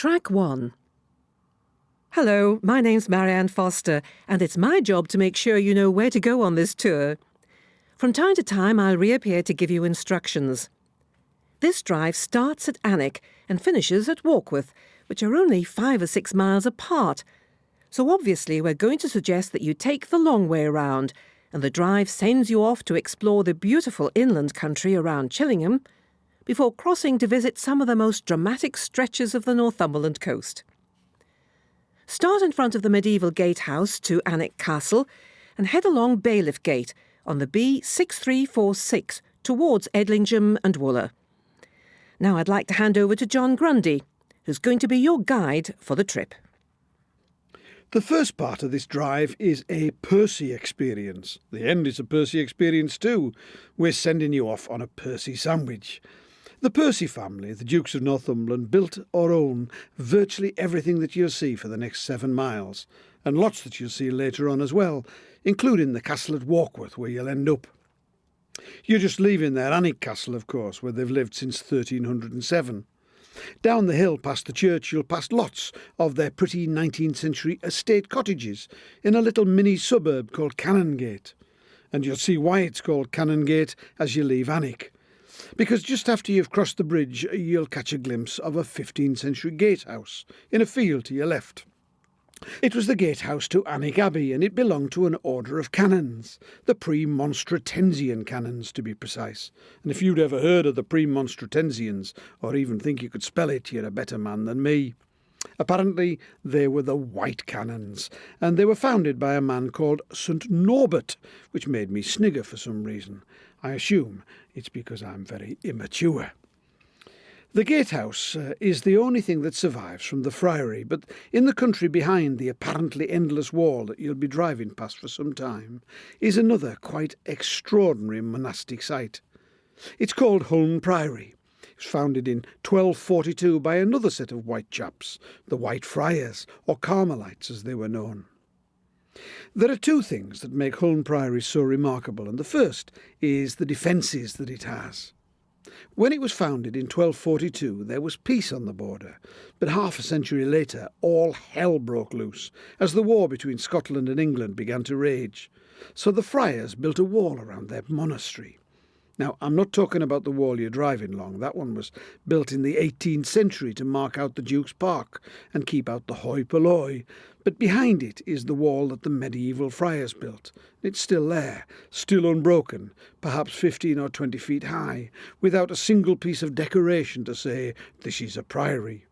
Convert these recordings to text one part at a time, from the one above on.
Track 1. Hello, my name's Marianne Foster, and it's my job to make sure you know where to go on this tour. From time to time, I'll reappear to give you instructions. This drive starts at Alnwick and finishes at Warkworth, which are only 5 or 6 miles apart. So obviously we're going to suggest that you take the long way around, and the drive sends you off to explore the beautiful inland country around Chillingham, before crossing to visit some of the most dramatic stretches of the Northumberland coast. Start in front of the medieval gatehouse to Alnwick Castle and head along Bailiff Gate on the B6346 towards Eglingham and Wooler. Now I'd like to hand over to John Grundy, who's going to be your guide for the trip. The first part of this drive is a Percy experience. The end is a Percy experience too. We're sending you off on a Percy sandwich. The Percy family, the Dukes of Northumberland, built or own virtually everything that you'll see for the next 7 miles, and lots that you'll see later on as well, including the castle at Warkworth, where you'll end up. You're just leaving their Alnwick Castle, of course, where they've lived since 1307. Down the hill past the church you'll pass lots of their pretty 19th century estate cottages in a little mini suburb called Canongate. And you'll see why it's called Canongate as you leave Alnwick. Because just after you've crossed the bridge you'll catch a glimpse of a 15th century gatehouse in a field to your left. It was the gatehouse to Alnwick Abbey, and it belonged to an order of canons, the Premonstratensian canons to be precise. And if you'd ever heard of the Premonstratensians, or even think you could spell it, you're a better man than me. Apparently they were the White Canons, and they were founded by a man called St. Norbert, which made me snigger for some reason. I assume it's because I'm very immature. The gatehouse is the only thing that survives from the friary, but in the country behind the apparently endless wall that you'll be driving past for some time is another quite extraordinary monastic site. It's called Holm Priory. It was founded in 1242 by another set of white chaps, the White Friars, or Carmelites as they were known. There are 2 things that make Holm Priory so remarkable, and the first is the defences that it has. When it was founded in 1242, there was peace on the border, but half a century later all hell broke loose as the war between Scotland and England began to rage. So the friars built a wall around their monastery. Now, I'm not talking about the wall you're driving along. That one was built in the 18th century to mark out the Duke's Park and keep out the hoi polloi. But behind it is the wall that the medieval friars built. It's still there, still unbroken, perhaps 15 or 20 feet high, without a single piece of decoration to say, this is a priory.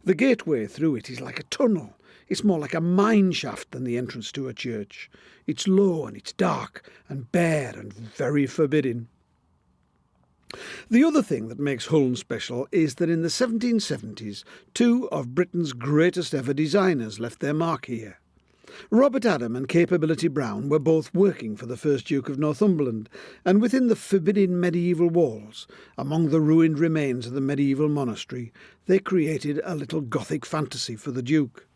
The gateway through it is like a tunnel. It's more like a mine shaft than the entrance to a church. It's low and it's dark and bare and very forbidding. The other thing that makes Holm special is that in the 1770s, 2 of Britain's greatest ever designers left their mark here. Robert Adam and Capability Brown were both working for the first Duke of Northumberland, and within the forbidding medieval walls, among the ruined remains of the medieval monastery, they created a little Gothic fantasy for the Duke.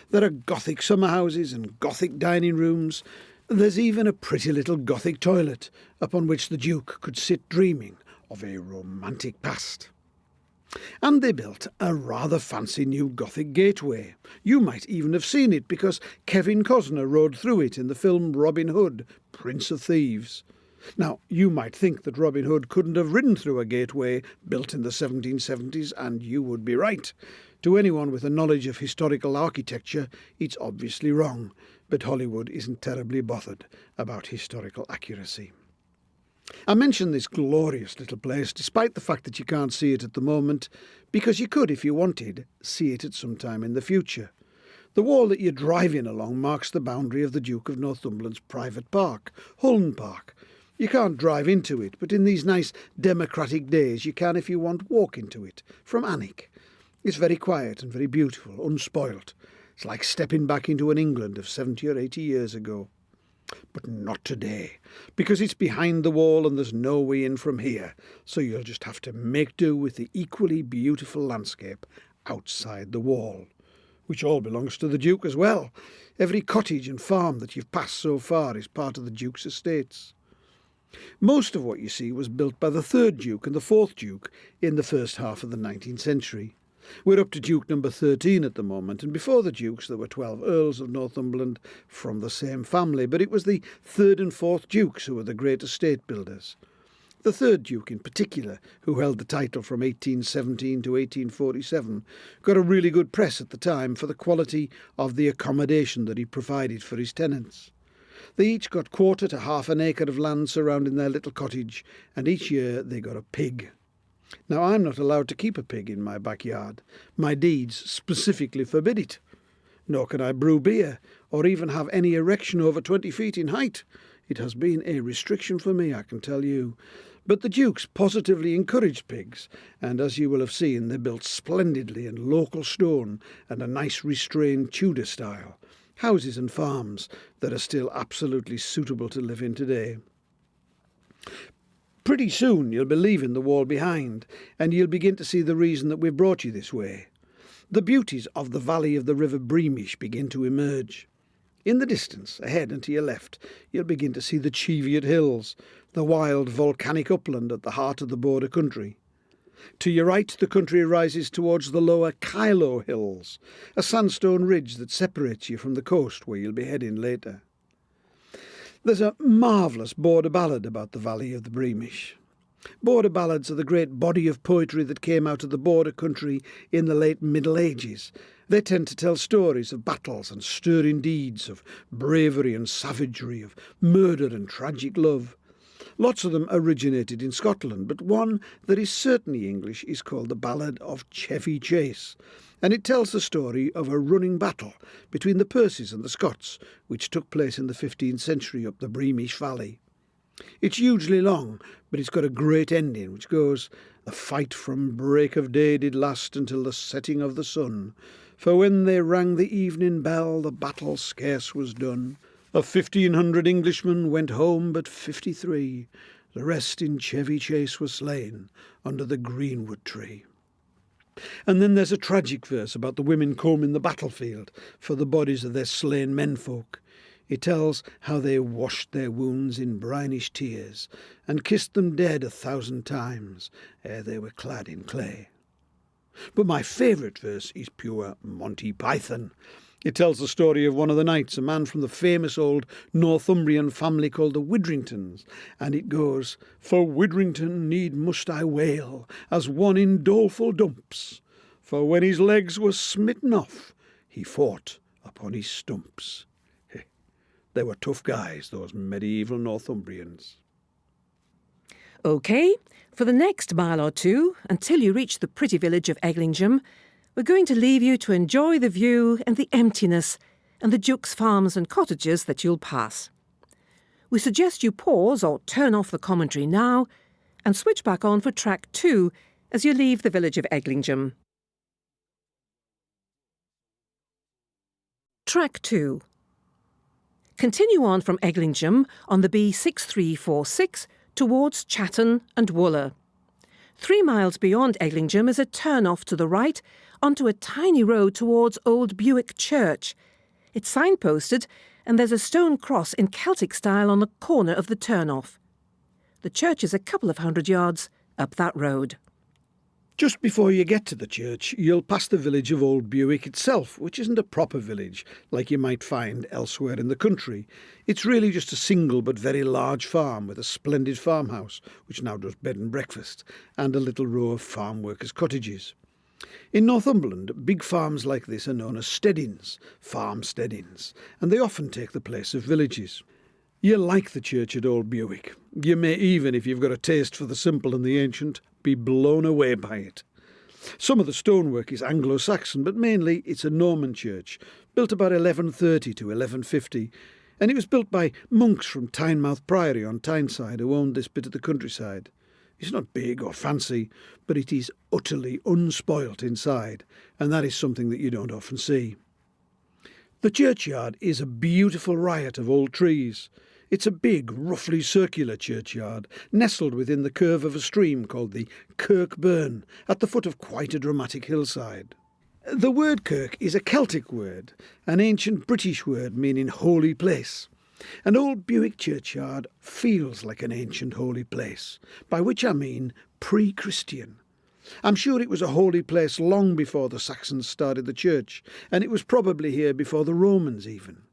There are Gothic summer houses and Gothic dining rooms. There's even a pretty little Gothic toilet, upon which the Duke could sit dreaming of a romantic past. And they built a rather fancy new Gothic gateway. You might even have seen it because Kevin Costner rode through it in the film Robin Hood, Prince of Thieves. Now, you might think that Robin Hood couldn't have ridden through a gateway built in the 1770s, and you would be right. To anyone with a knowledge of historical architecture, it's obviously wrong, but Hollywood isn't terribly bothered about historical accuracy. I mention this glorious little place, despite the fact that you can't see it at the moment, because you could, if you wanted, see it at some time in the future. The wall that you're driving along marks the boundary of the Duke of Northumberland's private park, Holm Park. You can't drive into it, but in these nice democratic days you can, if you want, walk into it, from Alnwick. It's very quiet and very beautiful, unspoilt. It's like stepping back into an England of 70 or 80 years ago. But not today, because it's behind the wall and there's no way in from here, so you'll just have to make do with the equally beautiful landscape outside the wall, which all belongs to the Duke as well. Every cottage and farm that you've passed so far is part of the Duke's estates. Most of what you see was built by the 3rd Duke and the 4th Duke in the first half of the 19th century. We're up to Duke number 13 at the moment, and before the Dukes there were 12 Earls of Northumberland from the same family, but it was the 3rd and 4th Dukes who were the great estate builders. The 3rd Duke in particular, who held the title from 1817 to 1847, got a really good press at the time for the quality of the accommodation that he provided for his tenants. They each got quarter to half an acre of land surrounding their little cottage, and each year they got a pig. Now, I'm not allowed to keep a pig in my backyard. My deeds specifically forbid it. Nor can I brew beer, or even have any erection over 20 feet in height. It has been a restriction for me, I can tell you. But the Dukes positively encouraged pigs, and as you will have seen, they built splendidly in local stone and a nice restrained Tudor style. Houses and farms that are still absolutely suitable to live in today. Pretty soon you'll be leaving the wall behind, and you'll begin to see the reason that we've brought you this way. The beauties of the valley of the River Breamish begin to emerge. In the distance, ahead and to your left, you'll begin to see the Cheviot Hills, the wild volcanic upland at the heart of the border country. To your right, the country rises towards the lower Kyloe Hills, a sandstone ridge that separates you from the coast where you'll be heading later. There's a marvellous border ballad about the valley of the Breamish. Border ballads are the great body of poetry that came out of the border country in the late Middle Ages. They tend to tell stories of battles and stirring deeds, of bravery and savagery, of murder and tragic love. Lots of them originated in Scotland, but one that is certainly English is called the Ballad of Chevy Chase, and it tells the story of a running battle between the Percys and the Scots, which took place in the 15th century up the Breamish Valley. It's hugely long, but it's got a great ending, which goes, "The fight from break of day did last until the setting of the sun, for when they rang the evening bell, the battle scarce was done. Of 1,500 Englishmen went home but 53, the rest in Chevy Chase were slain under the greenwood tree." And then there's a tragic verse about the women combing the battlefield for the bodies of their slain menfolk. It tells how they washed their wounds in brinish tears, and kissed them dead 1,000 times ere they were clad in clay. But my favourite verse is pure Monty Python. It tells the story of one of the knights, a man from the famous old Northumbrian family called the Widringtons, and it goes, "For Widrington need must I wail, as one in doleful dumps, for when his legs were smitten off, he fought upon his stumps." They were tough guys, those medieval Northumbrians. OK, for the next mile or two, until you reach the pretty village of Eglingham, we're going to leave you to enjoy the view and the emptiness and the Duke's farms and cottages that you'll pass. We suggest you pause or turn off the commentary now and switch back on for track 2 as you leave the village of Eglingham. Track 2. Continue on from Eglingham on the B6346 towards Chatton and Wooler. 3 miles beyond Eglingham is a turn-off to the right onto a tiny road towards Old Bewick Church. It's signposted and there's a stone cross in Celtic style on the corner of the turn-off. The church is a couple of 100 yards up that road. Just before you get to the church, you'll pass the village of Old Bewick itself, which isn't a proper village like you might find elsewhere in the country. It's really just a single but very large farm with a splendid farmhouse, which now does bed and breakfast, and a little row of farm workers' cottages. In Northumberland, big farms like this are known as steadings, farm steadings, and they often take the place of villages. You'll like the church at Old Bewick. You may even, if you've got a taste for the simple and the ancient, be blown away by it. Some of the stonework is Anglo-Saxon, but mainly it's a Norman church, built about 1130 to 1150, and it was built by monks from Tynemouth Priory on Tyneside who owned this bit of the countryside. It's not big or fancy, but it is utterly unspoilt inside, and that is something that you don't often see. The churchyard is a beautiful riot of old trees. It's a big, roughly circular churchyard, nestled within the curve of a stream called the Kirkburn, at the foot of quite a dramatic hillside. The word kirk is a Celtic word, an ancient British word meaning holy place. And Old Bewick churchyard feels like an ancient holy place, by which I mean pre-Christian. I'm sure it was a holy place long before the Saxons started the church, and it was probably here before the Romans even.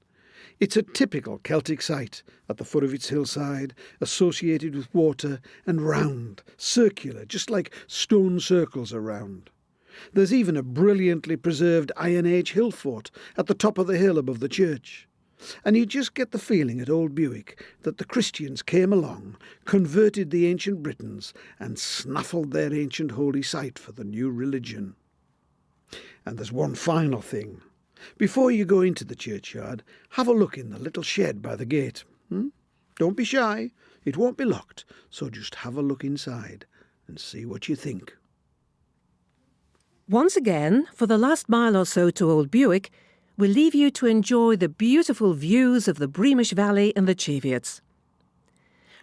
It's a typical Celtic site at the foot of its hillside, associated with water and round, circular, just like stone circles are round. There's even a brilliantly preserved Iron Age hill fort at the top of the hill above the church. And you just get the feeling at Old Bewick that the Christians came along, converted the ancient Britons, and snaffled their ancient holy site for the new religion. And there's one final thing. Before you go into the churchyard, have a look in the little shed by the gate. Don't be shy, it won't be locked, so just have a look inside and see what you think. Once again, for the last mile or so to Old Bewick, we'll leave you to enjoy the beautiful views of the Breamish Valley and the Cheviots.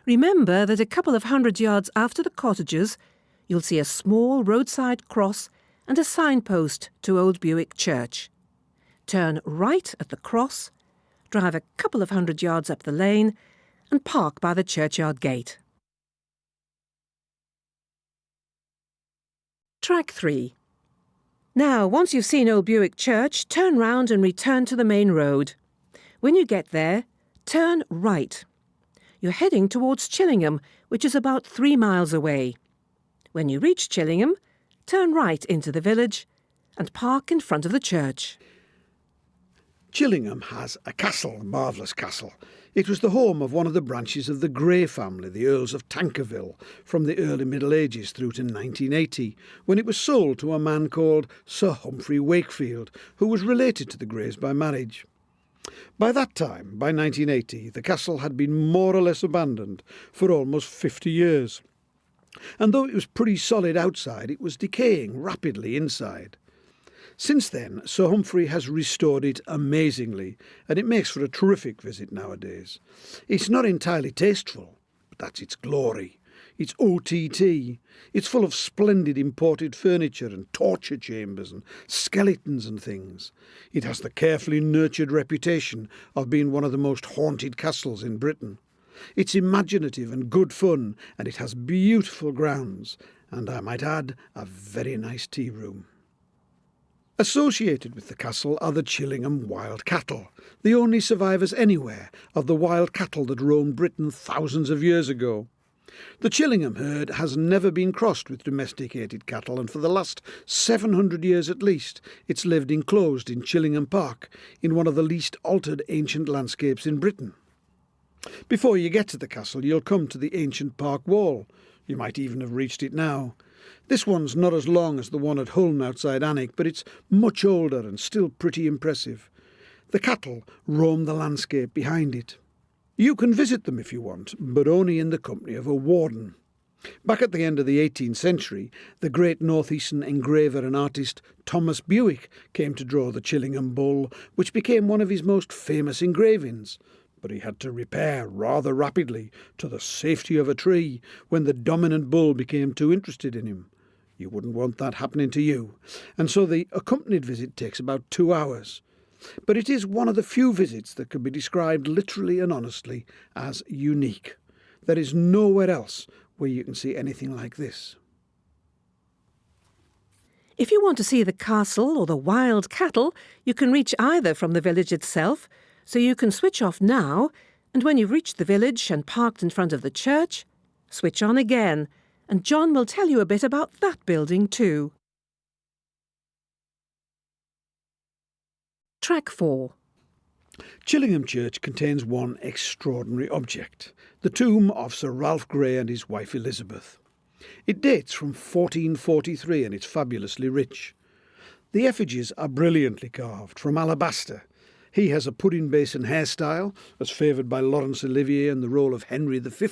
Remember that a couple of 100 yards after the cottages, you'll see a small roadside cross and a signpost to Old Bewick Church. Turn right at the cross, drive a couple of 100 yards up the lane and park by the churchyard gate. Track 3. Now, once you've seen Old Bewick Church, turn round and return to the main road. When you get there, turn right. You're heading towards Chillingham, which is about 3 miles away. When you reach Chillingham, turn right into the village and park in front of the church. Chillingham has a castle, a marvellous castle. It was the home of one of the branches of the Grey family, the Earls of Tankerville, from the early Middle Ages through to 1980, when it was sold to a man called Sir Humphrey Wakefield, who was related to the Greys by marriage. By that time, by 1980, the castle had been more or less abandoned for almost 50 years. And though it was pretty solid outside, it was decaying rapidly inside. Since then, Sir Humphrey has restored it amazingly, and it makes for a terrific visit nowadays. It's not entirely tasteful, but that's its glory. It's OTT. It's full of splendid imported furniture and torture chambers and skeletons and things. It has the carefully nurtured reputation of being one of the most haunted castles in Britain. It's imaginative and good fun, and it has beautiful grounds, and I might add, a very nice tea room. Associated with the castle are the Chillingham wild cattle, the only survivors anywhere of the wild cattle that roamed Britain thousands of years ago. The Chillingham herd has never been crossed with domesticated cattle, and for the last 700 years at least, it's lived enclosed in Chillingham Park, in one of the least altered ancient landscapes in Britain. Before you get to the castle, you'll come to the ancient park wall. You might even have reached it now. This one's not as long as the one at Holburn outside Alnwick, but it's much older and still pretty impressive. The cattle roam the landscape behind it. You can visit them if you want, but only in the company of a warden. Back at the end of the 18th century, the great northeastern engraver and artist Thomas Bewick came to draw the Chillingham bull, which became one of his most famous engravings. But he had to repair rather rapidly to the safety of a tree when the dominant bull became too interested in him. You wouldn't want that happening to you, and so the accompanied visit takes about 2 hours. But it is one of the few visits that can be described literally and honestly as unique. There is nowhere else where you can see anything like this. If you want to see the castle or the wild cattle, you can reach either from the village itself, so you can switch off now, and when you've reached the village and parked in front of the church, switch on again, and John will tell you a bit about that building too. Track 4. Chillingham Church contains one extraordinary object, the tomb of Sir Ralph Grey and his wife Elizabeth. It dates from 1443 and it's fabulously rich. The effigies are brilliantly carved from alabaster. He has a pudding basin hairstyle, as favoured by Laurence Olivier in the role of Henry V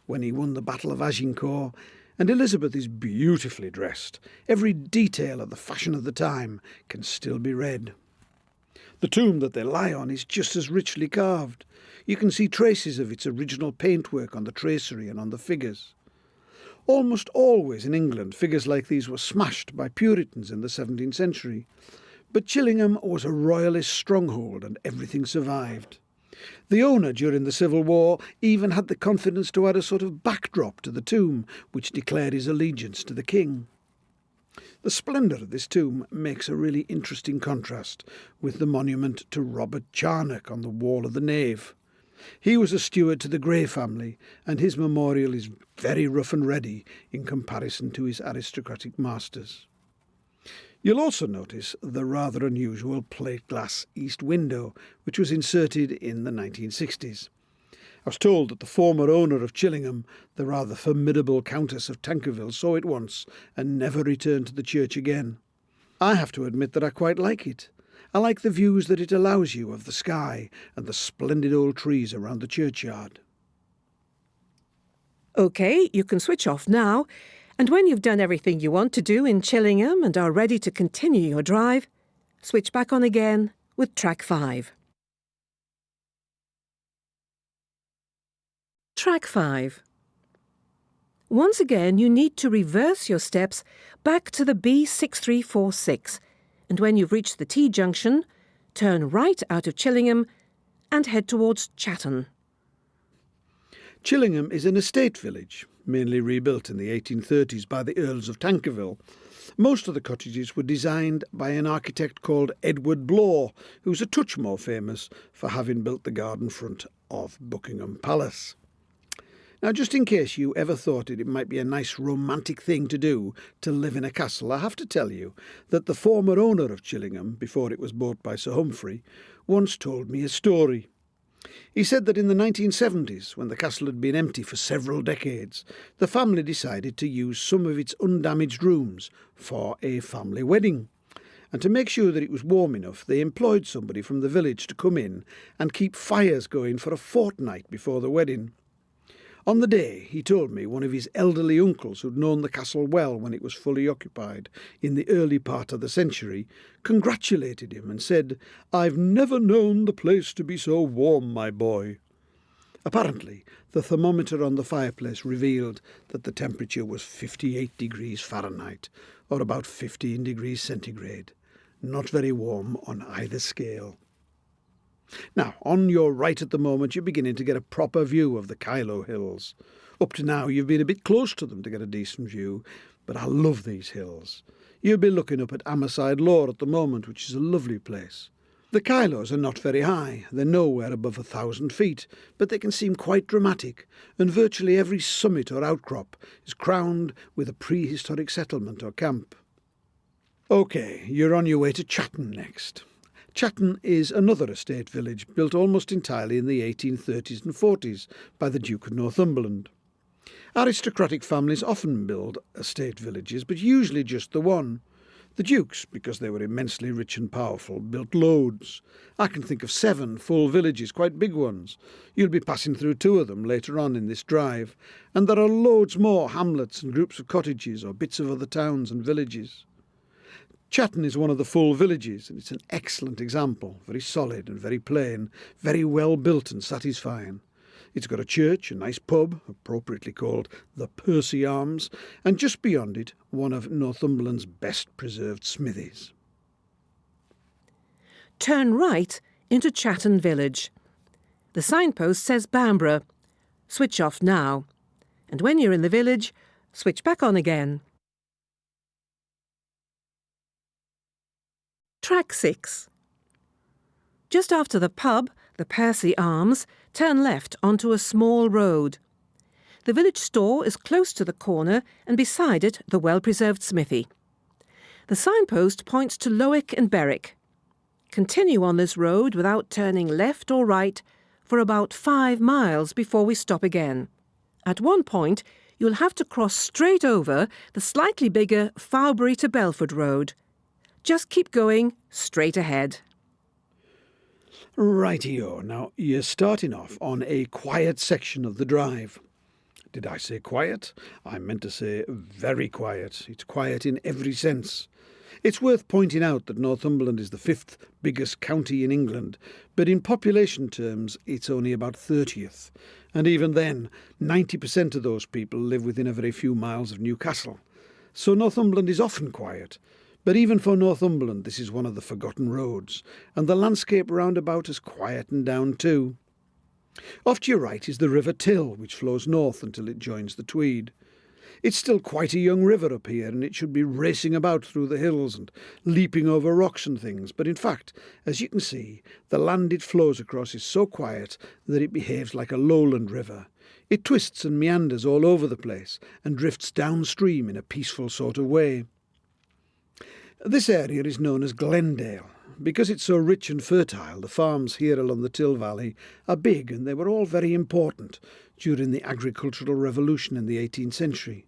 when he won the Battle of Agincourt, and Elizabeth is beautifully dressed. Every detail of the fashion of the time can still be read. The tomb that they lie on is just as richly carved. You can see traces of its original paintwork on the tracery and on the figures. Almost always in England, figures like these were smashed by Puritans in the 17th century. But Chillingham was a royalist stronghold and everything survived. The owner during the Civil War even had the confidence to add a sort of backdrop to the tomb which declared his allegiance to the king. The splendour of this tomb makes a really interesting contrast with the monument to Robert Charnock on the wall of the nave. He was a steward to the Grey family, and his memorial is very rough and ready in comparison to his aristocratic masters. You'll also notice the rather unusual plate glass east window, which was inserted in the 1960s. I was told that the former owner of Chillingham, the rather formidable Countess of Tankerville, saw it once and never returned to the church again. I have to admit that I quite like it. I like the views that it allows you of the sky and the splendid old trees around the churchyard. OK, you can switch off now, and when you've done everything you want to do in Chillingham and are ready to continue your drive, switch back on again with track 5. Track 5. Once again, you need to reverse your steps back to the B6346, and when you've reached the T-junction, turn right out of Chillingham and head towards Chatton. Chillingham is an estate village, mainly rebuilt in the 1830s by the Earls of Tankerville. Most of the cottages were designed by an architect called Edward Blore, who's a touch more famous for having built the garden front of Buckingham Palace. Now, just in case you ever thought it might be a nice romantic thing to do to live in a castle, I have to tell you that the former owner of Chillingham, before it was bought by Sir Humphrey, once told me a story. He said that in the 1970s, when the castle had been empty for several decades, the family decided to use some of its undamaged rooms for a family wedding. And to make sure that it was warm enough, they employed somebody from the village to come in and keep fires going for a fortnight before the wedding. On the day, he told me, one of his elderly uncles, who'd known the castle well when it was fully occupied in the early part of the century, congratulated him and said, "I've never known the place to be so warm, my boy." Apparently, the thermometer on the fireplace revealed that the temperature was 58 degrees Fahrenheit, or about 15 degrees centigrade. Not very warm on either scale. Now, on your right at the moment, you're beginning to get a proper view of the Kyloe Hills. Up to now, you've been a bit close to them to get a decent view, but I love these hills. You'll be looking up at Amerside Law at the moment, which is a lovely place. The Kyloes are not very high. They're nowhere above 1,000 feet, but they can seem quite dramatic, and virtually every summit or outcrop is crowned with a prehistoric settlement or camp. OK, you're on your way to Chatton next. Chatton is another estate village built almost entirely in the 1830s and 40s by the Duke of Northumberland. Aristocratic families often build estate villages, but usually just the one. The dukes, because they were immensely rich and powerful, built loads. I can think of 7 full villages, quite big ones. You'll be passing through 2 of them later on in this drive, and there are loads more hamlets and groups of cottages or bits of other towns and villages. Chatton is one of the full villages, and it's an excellent example, very solid and very plain, very well built and satisfying. It's got a church, a nice pub, appropriately called the Percy Arms, and just beyond it, one of Northumberland's best preserved smithies. Turn right into Chatton village. The signpost says Bamburgh. Switch off now. And when you're in the village, switch back on again. Track 6. Just after the pub, the Percy Arms, turn left onto a small road. The village store is close to the corner and beside it the well-preserved smithy. The signpost points to Howick and Bewick. Continue on this road without turning left or right for about 5 miles before we stop again. At one point, you'll have to cross straight over the slightly bigger Fowbury to Belford road. Just keep going straight ahead. Rightio. Now, you're starting off on a quiet section of the drive. Did I say quiet? I meant to say very quiet. It's quiet in every sense. It's worth pointing out that Northumberland is the 5th biggest county in England, but in population terms it's only about 30th. And even then, 90% of those people live within a very few miles of Newcastle. So Northumberland is often quiet. But even for Northumberland, this is one of the forgotten roads, and the landscape round about has quietened down too. Off to your right is the River Till, which flows north until it joins the Tweed. It's still quite a young river up here, and it should be racing about through the hills and leaping over rocks and things, but in fact, as you can see, the land it flows across is so quiet that it behaves like a lowland river. It twists and meanders all over the place and drifts downstream in a peaceful sort of way. This area is known as Glendale. Because it's so rich and fertile, the farms here along the Till Valley are big, and they were all very important during the agricultural revolution in the 18th century.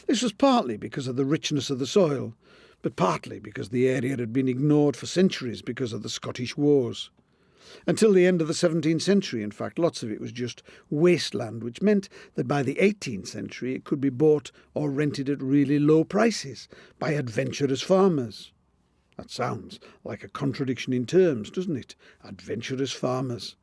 This was partly because of the richness of the soil, but partly because the area had been ignored for centuries because of the Scottish wars. Until the end of the 17th century, in fact, lots of it was just wasteland, which meant that by the 18th century it could be bought or rented at really low prices by adventurous farmers. That sounds like a contradiction in terms, doesn't it? Adventurous farmers.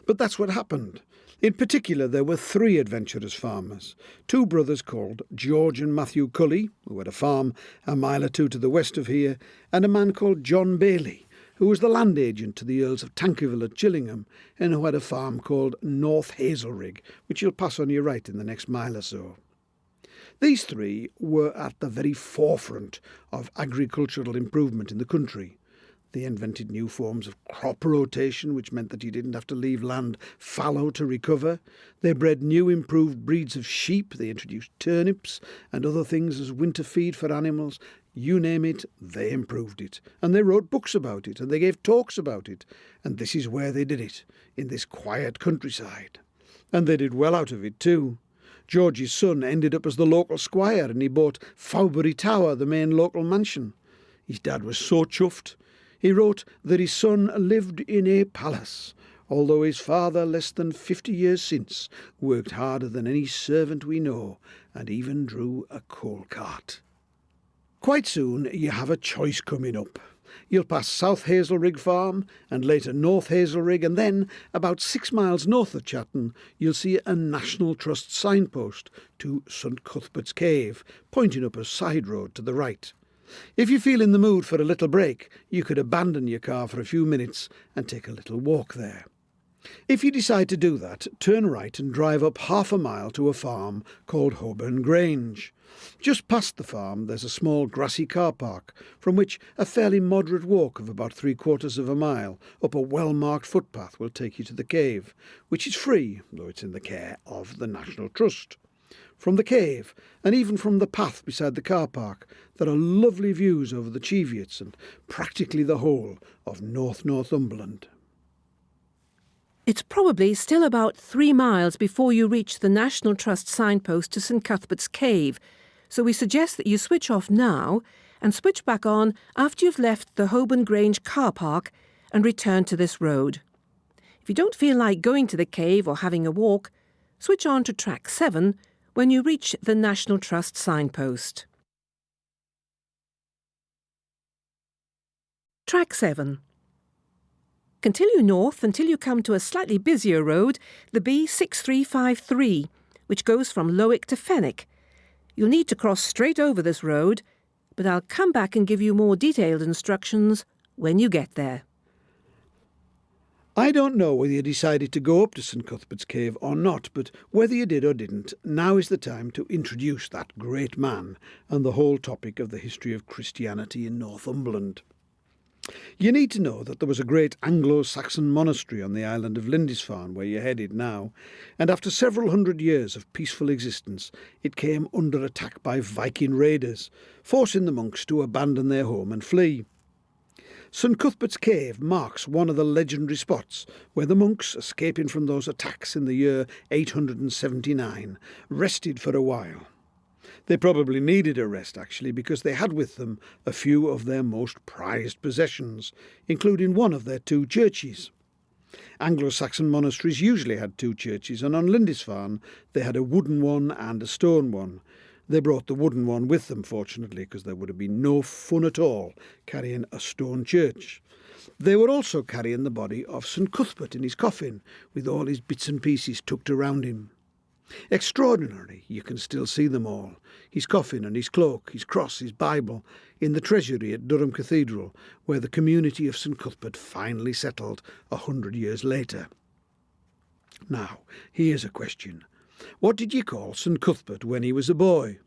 But that's what happened. In particular, there were 3 adventurous farmers, 2 brothers called George and Matthew Cully, who had a farm a mile or 2 to the west of here, and a man called John Bailey, who was the land agent to the Earls of Tankerville at Chillingham, and who had a farm called North Hazelrig, which you'll pass on your right in the next mile or so. These 3 were at the very forefront of agricultural improvement in the country. They invented new forms of crop rotation, which meant that you didn't have to leave land fallow to recover. They bred new improved breeds of sheep. They introduced turnips and other things as winter feed for animals. You name it, they improved it. And they wrote books about it, and they gave talks about it. And this is where they did it, in this quiet countryside. And they did well out of it too. George's son ended up as the local squire, and he bought Fowbury Tower, the main local mansion. His dad was so chuffed. He wrote that his son lived in a palace, although his father, less than 50 years since, worked harder than any servant we know, and even drew a coal cart. Quite soon you have a choice coming up. You'll pass South Hazelrig Farm and later North Hazelrig, and then, about 6 miles north of Chatton, you'll see a National Trust signpost to St Cuthbert's Cave, pointing up a side road to the right. If you feel in the mood for a little break, you could abandon your car for a few minutes and take a little walk there. If you decide to do that, turn right and drive up half a mile to a farm called Holburn Grange. Just past the farm there's a small grassy car park, from which a fairly moderate walk of about 3/4 of a mile up a well-marked footpath will take you to the cave, which is free, though it's in the care of the National Trust. From the cave, and even from the path beside the car park, there are lovely views over the Cheviots and practically the whole of Northumberland. It's probably still about 3 miles before you reach the National Trust signpost to St Cuthbert's Cave, so we suggest that you switch off now and switch back on after you've left the Holburn Grange car park and return to this road. If you don't feel like going to the cave or having a walk, switch on to track 7 when you reach the National Trust signpost. Track 7. Continue north until you come to a slightly busier road, the B6353, which goes from Lowick to Fenwick. You'll need to cross straight over this road, but I'll come back and give you more detailed instructions when you get there. I don't know whether you decided to go up to St Cuthbert's Cave or not, but whether you did or didn't, now is the time to introduce that great man and the whole topic of the history of Christianity in Northumberland. You need to know that there was a great Anglo-Saxon monastery on the island of Lindisfarne, where you're headed now, and after several hundred years of peaceful existence, it came under attack by Viking raiders, forcing the monks to abandon their home and flee. St Cuthbert's Cave marks one of the legendary spots where the monks, escaping from those attacks in the year 879, rested for a while. They probably needed a rest, actually, because they had with them a few of their most prized possessions, including one of their 2 churches. Anglo-Saxon monasteries usually had 2 churches, and on Lindisfarne they had a wooden one and a stone one. They brought the wooden one with them, fortunately, because there would have been no fun at all carrying a stone church. They were also carrying the body of St Cuthbert in his coffin, with all his bits and pieces tucked around him. Extraordinary, you can still see them all, his coffin and his cloak, his cross, his Bible, in the treasury at Durham Cathedral, where the community of St Cuthbert finally settled 100 years later. Now, here's a question. What did you call St Cuthbert when he was a boy?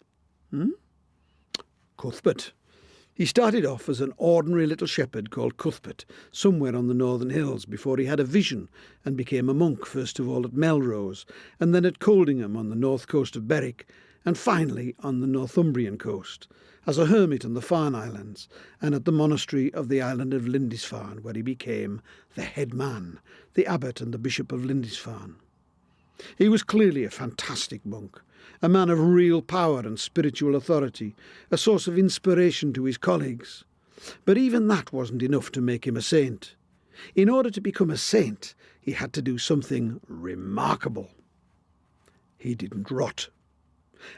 Cuthbert. He started off as an ordinary little shepherd called Cuthbert, somewhere on the northern hills, before he had a vision and became a monk, first of all at Melrose, and then at Coldingham on the north coast of Berwick, and finally on the Northumbrian coast, as a hermit on the Farne Islands, and at the monastery of the island of Lindisfarne, where he became the head man, the abbot and the bishop of Lindisfarne. He was clearly a fantastic monk, a man of real power and spiritual authority, a source of inspiration to his colleagues. But even that wasn't enough to make him a saint. In order to become a saint, he had to do something remarkable. He didn't rot.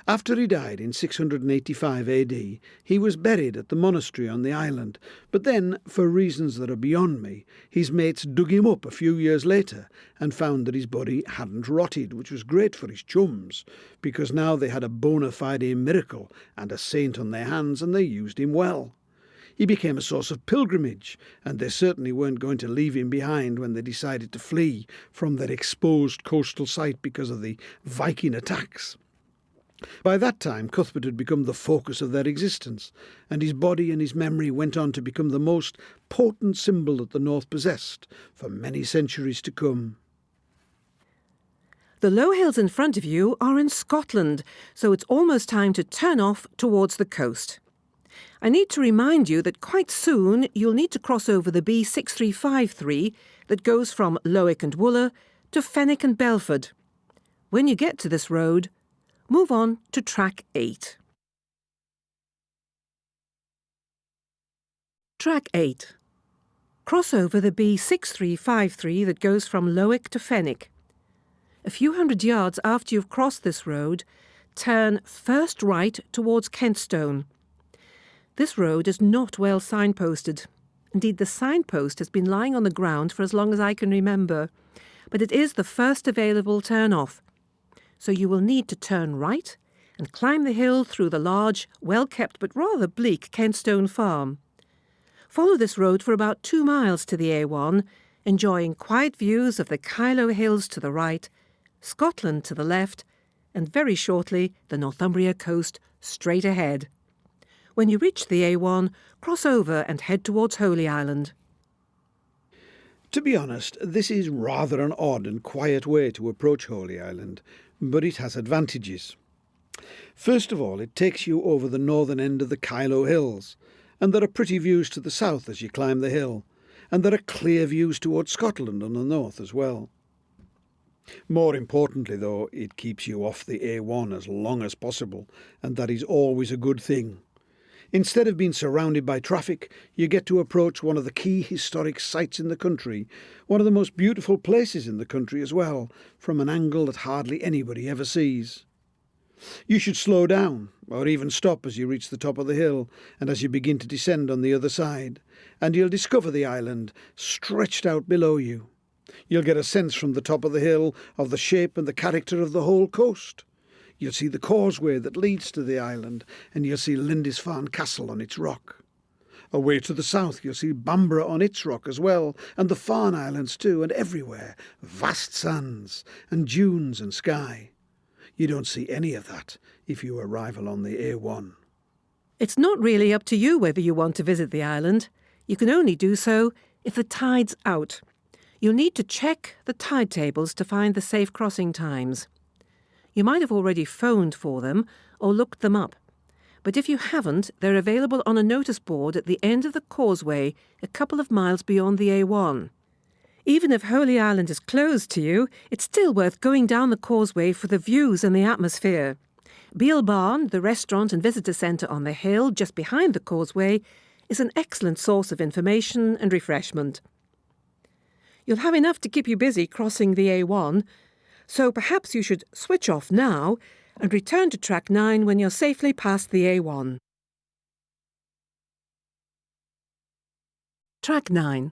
After he died in 685 AD, he was buried at the monastery on the island, but then, for reasons that are beyond me, his mates dug him up a few years later and found that his body hadn't rotted, which was great for his chums, because now they had a bona fide miracle and a saint on their hands, and they used him well. He became a source of pilgrimage, and they certainly weren't going to leave him behind when they decided to flee from their exposed coastal site because of the Viking attacks. By that time, Cuthbert had become the focus of their existence, and his body and his memory went on to become the most potent symbol that the North possessed for many centuries to come. The low hills in front of you are in Scotland, so it's almost time to turn off towards the coast. I need to remind you that quite soon you'll need to cross over the B6353 that goes from Lowick and Wooler to Fenwick and Belford. When you get to this road, move on to Track 8. Track 8. Cross over the B6353 that goes from Lowick to Fenwick. A few hundred yards after you've crossed this road, turn first right towards Kentstone. This road is not well signposted. Indeed, the signpost has been lying on the ground for as long as I can remember, but it is the first available turn-off. So you will need to turn right and climb the hill through the large, well-kept but rather bleak Kentstone farm. Follow this road for about 2 miles to the A1, enjoying quiet views of the Kyloe Hills to the right, Scotland to the left, and very shortly the Northumbria coast straight ahead. When you reach the A1, cross over and head towards Holy Island. To be honest, this is rather an odd and quiet way to approach Holy Island, but it has advantages. First of all, it takes you over the northern end of the Kyloe Hills, and there are pretty views to the south as you climb the hill, and there are clear views towards Scotland on the north as well. More importantly, though, it keeps you off the A1 as long as possible, and that is always a good thing. Instead of being surrounded by traffic, you get to approach one of the key historic sites in the country, one of the most beautiful places in the country as well, from an angle that hardly anybody ever sees. You should slow down, or even stop as you reach the top of the hill and as you begin to descend on the other side, and you'll discover the island stretched out below you. You'll get a sense from the top of the hill of the shape and the character of the whole coast. You'll see the causeway that leads to the island, and you'll see Lindisfarne Castle on its rock. Away to the south you'll see Bamburgh on its rock as well, and the Farne Islands too, and everywhere vast sands and dunes and sky. You don't see any of that if you arrive along the A1. It's not really up to you whether you want to visit the island. You can only do so if the tide's out. You'll need to check the tide tables to find the safe crossing times. You might have already phoned for them or looked them up, but if you haven't, they're available on a notice board at the end of the causeway a couple of miles beyond the A1. Even if Holy Island is closed to you, it's still worth going down the causeway for the views and the atmosphere. Beal Barn, the restaurant and visitor centre on the hill just behind the causeway, is an excellent source of information and refreshment. You'll have enough to keep you busy crossing the A1, so perhaps you should switch off now and return to Track 9 when you're safely past the A1. Track 9.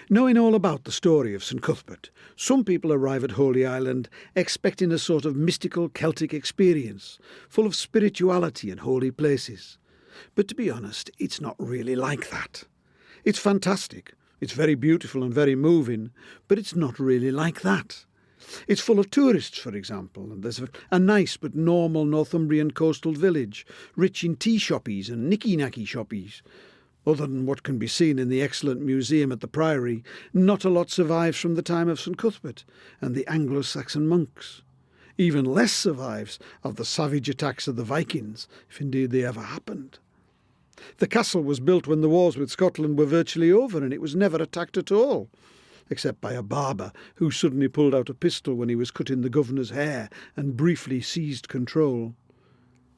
Knowing all about the story of St Cuthbert, some people arrive at Holy Island expecting a sort of mystical Celtic experience, full of spirituality and holy places. But to be honest, it's not really like that. It's fantastic. It's very beautiful and very moving, but it's not really like that. It's full of tourists, for example, and there's a nice but normal Northumbrian coastal village, rich in tea shoppies and nicky-nacky shoppies. Other than what can be seen in the excellent museum at the Priory, not a lot survives from the time of St Cuthbert and the Anglo-Saxon monks. Even less survives of the savage attacks of the Vikings, if indeed they ever happened. The castle was built when the wars with Scotland were virtually over, and it was never attacked at all, except by a barber who suddenly pulled out a pistol when he was cutting the governor's hair and briefly seized control.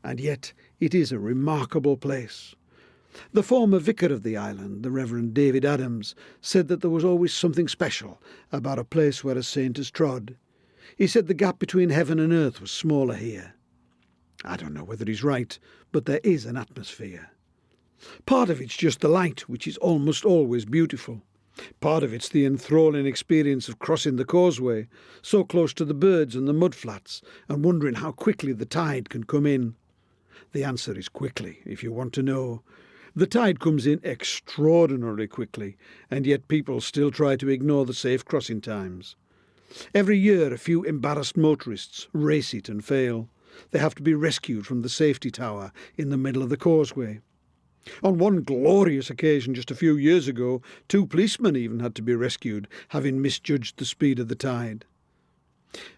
And yet it is a remarkable place. The former vicar of the island, the Reverend David Adams, said that there was always something special about a place where a saint has trod. He said the gap between heaven and earth was smaller here. I don't know whether he's right, but there is an atmosphere. Part of it's just the light, which is almost always beautiful. Part of it's the enthralling experience of crossing the Causeway, so close to the birds and the mudflats, and wondering how quickly the tide can come in. The answer is quickly, if you want to know. The tide comes in extraordinarily quickly, and yet people still try to ignore the safe crossing times. Every year a few embarrassed motorists race it and fail. They have to be rescued from the safety tower in the middle of the Causeway. On one glorious occasion just a few years ago, 2 policemen even had to be rescued, having misjudged the speed of the tide.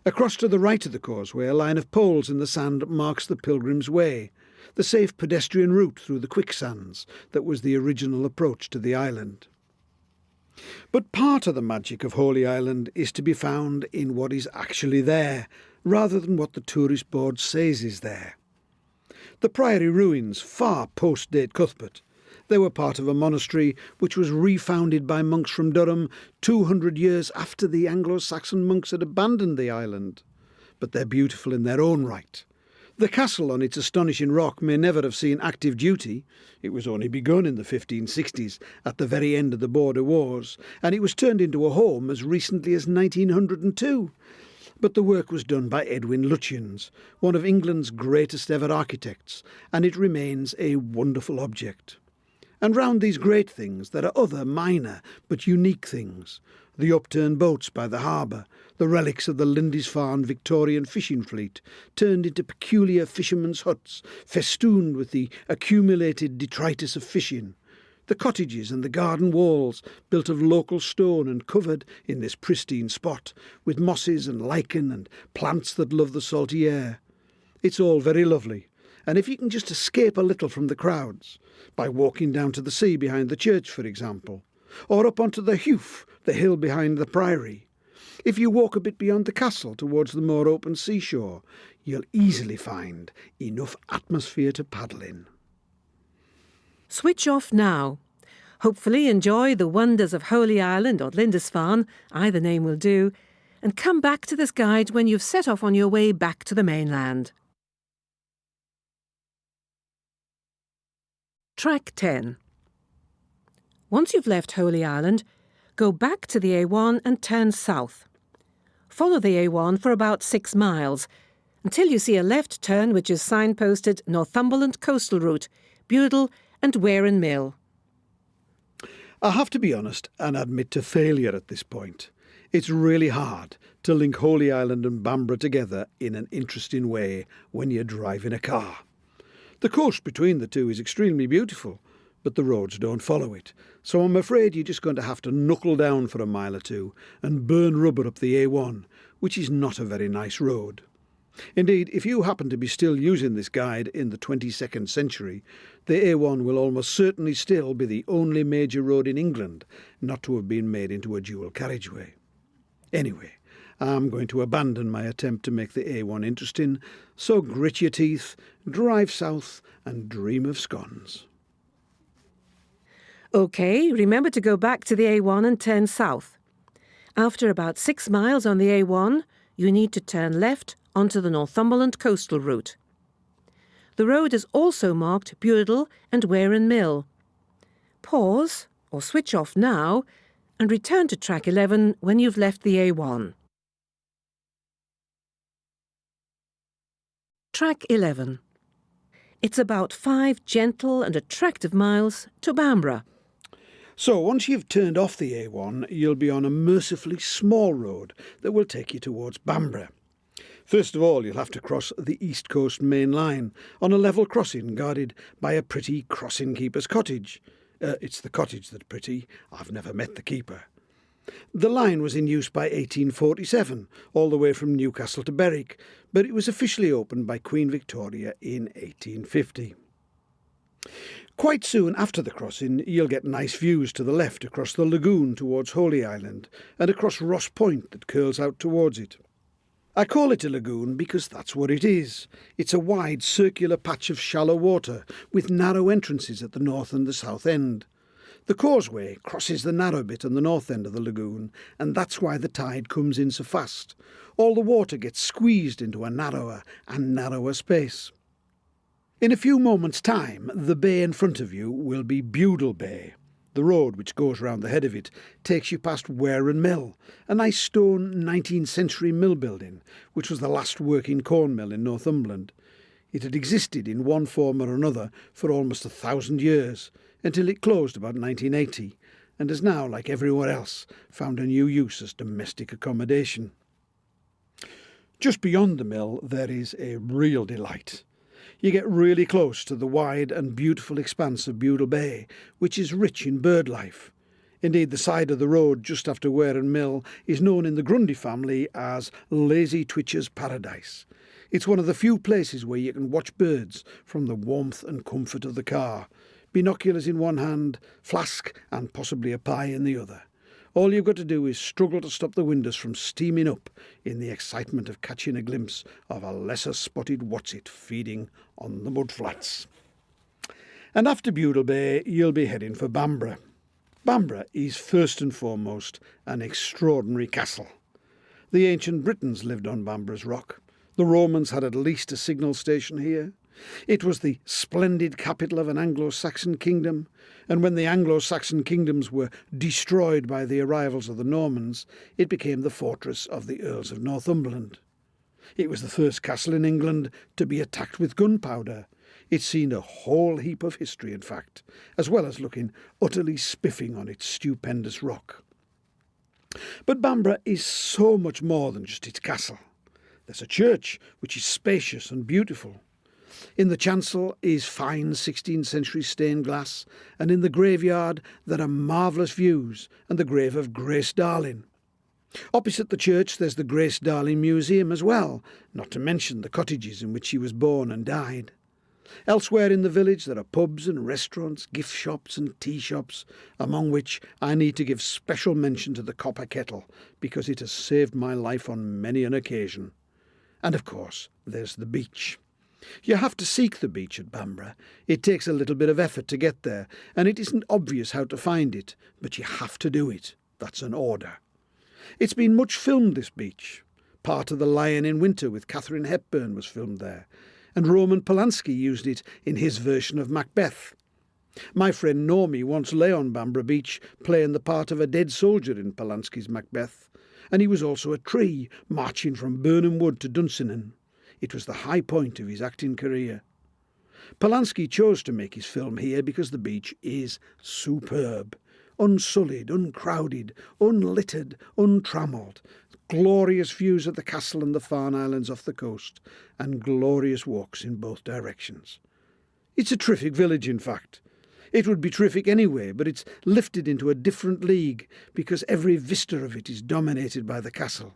Across to the right of the Causeway, a line of poles in the sand marks the Pilgrim's Way, the safe pedestrian route through the quicksands that was the original approach to the island. But part of the magic of Holy Island is to be found in what is actually there, rather than what the tourist board says is there. The Priory ruins far post-date Cuthbert. They were part of a monastery which was refounded by monks from Durham 200 years after the Anglo-Saxon monks had abandoned the island. But they're beautiful in their own right. The castle on its astonishing rock may never have seen active duty. It was only begun in the 1560s, at the very end of the Border Wars, and it was turned into a home as recently as 1902. But the work was done by Edwin Lutyens, one of England's greatest ever architects, and it remains a wonderful object. And round these great things there are other minor but unique things. The upturned boats by the harbour, the relics of the Lindisfarne Victorian fishing fleet, turned into peculiar fishermen's huts, festooned with the accumulated detritus of fishing, the cottages and the garden walls, built of local stone and covered, in this pristine spot, with mosses and lichen and plants that love the salty air. It's all very lovely, and if you can just escape a little from the crowds, by walking down to the sea behind the church, for example, or up onto the Hewf, the hill behind the Priory, if you walk a bit beyond the castle towards the more open seashore, you'll easily find enough atmosphere to paddle in. Switch off now. Hopefully enjoy the wonders of Holy Island or Lindisfarne, either name will do, and come back to this guide when you've set off on your way back to the mainland. Track 10. Once you've left Holy Island, go back to the A1 and turn south. Follow the A1 for about 6 miles, until you see a left turn which is signposted Northumberland Coastal Route, Beadnell and Warren Mill. I have to be honest and admit to failure at this point. It's really hard to link Holy Island and Bamburgh together in an interesting way when you're driving a car. The coast between the two is extremely beautiful, but the roads don't follow it, so I'm afraid you're just going to have to knuckle down for a mile or two and burn rubber up the A1, which is not a very nice road. Indeed, if you happen to be still using this guide in the 22nd century, the A1 will almost certainly still be the only major road in England not to have been made into a dual carriageway. Anyway, I'm going to abandon my attempt to make the A1 interesting, so grit your teeth, drive south and dream of scones. OK, remember to go back to the A1 and turn south. After about 6 miles on the A1, you need to turn left onto the Northumberland Coastal Route. The road is also marked Beadnell and Warren Mill. Pause, or switch off now, and return to track 11 when you've left the A1. Track 11. It's about 5 gentle and attractive miles to Bamburgh. So once you've turned off the A1, you'll be on a mercifully small road that will take you towards Bamburgh. First of all, you'll have to cross the East Coast main line on a level crossing guarded by a pretty crossing keeper's cottage. It's the cottage that's pretty. I've never met the keeper. The line was in use by 1847, all the way from Newcastle to Berwick, but it was officially opened by Queen Victoria in 1850. Quite soon after the crossing, you'll get nice views to the left across the lagoon towards Holy Island and across Ross Point that curls out towards it. I call it a lagoon because that's what it is. It's a wide circular patch of shallow water with narrow entrances at the north and the south end. The Causeway crosses the narrow bit on the north end of the lagoon, and that's why the tide comes in so fast. All the water gets squeezed into a narrower and narrower space. In a few moments' time, the bay in front of you will be Beadnell Bay. The road which goes round the head of it takes you past Warren Mill, a nice stone 19th century mill building, which was the last working corn mill in Northumberland. It had existed in one form or another for almost 1,000 years, until it closed about 1980, and has now, like everywhere else, found a new use as domestic accommodation. Just beyond the mill there is a real delight. You get really close to the wide and beautiful expanse of Beadnell Bay, which is rich in bird life. Indeed, the side of the road just after Warren Mill is known in the Grundy family as Lazy Twitcher's Paradise. It's one of the few places where you can watch birds from the warmth and comfort of the car. Binoculars in one hand, flask and possibly a pie in the other. All you've got to do is struggle to stop the windows from steaming up in the excitement of catching a glimpse of a lesser spotted what's-it feeding on the mudflats. And after Beadnell Bay, you'll be heading for Bamburgh. Bamburgh is first and foremost an extraordinary castle. The ancient Britons lived on Bamburgh's rock. The Romans had at least a signal station here. It was the splendid capital of an Anglo-Saxon kingdom, and when the Anglo-Saxon kingdoms were destroyed by the arrivals of the Normans, it became the fortress of the Earls of Northumberland. It was the first castle in England to be attacked with gunpowder. It's seen a whole heap of history, in fact, as well as looking utterly spiffing on its stupendous rock. But Bamburgh is so much more than just its castle. There's a church which is spacious and beautiful. In the chancel is fine 16th century stained glass, and in the graveyard there are marvellous views and the grave of Grace Darling. Opposite the church there's the Grace Darling Museum as well, not to mention the cottages in which she was born and died. Elsewhere in the village there are pubs and restaurants, gift shops and tea shops, among which I need to give special mention to the Copper Kettle, because it has saved my life on many an occasion. And of course there's the beach. You have to seek the beach at Bamburgh. It takes a little bit of effort to get there, and it isn't obvious how to find it, but you have to do it. That's an order. It's been much filmed, this beach. Part of The Lion in Winter with Katharine Hepburn was filmed there, and Roman Polanski used it in his version of Macbeth. My friend Normie once lay on Bamburgh Beach playing the part of a dead soldier in Polanski's Macbeth, and he was also a tree marching from Burnham Wood to Dunsinane. It was the high point of his acting career. Polanski chose to make his film here because the beach is superb. Unsullied, uncrowded, unlittered, untrammelled. Glorious views of the castle and the Farne Islands off the coast, and glorious walks in both directions. It's a terrific village, in fact. It would be terrific anyway, but it's lifted into a different league because every vista of it is dominated by the castle.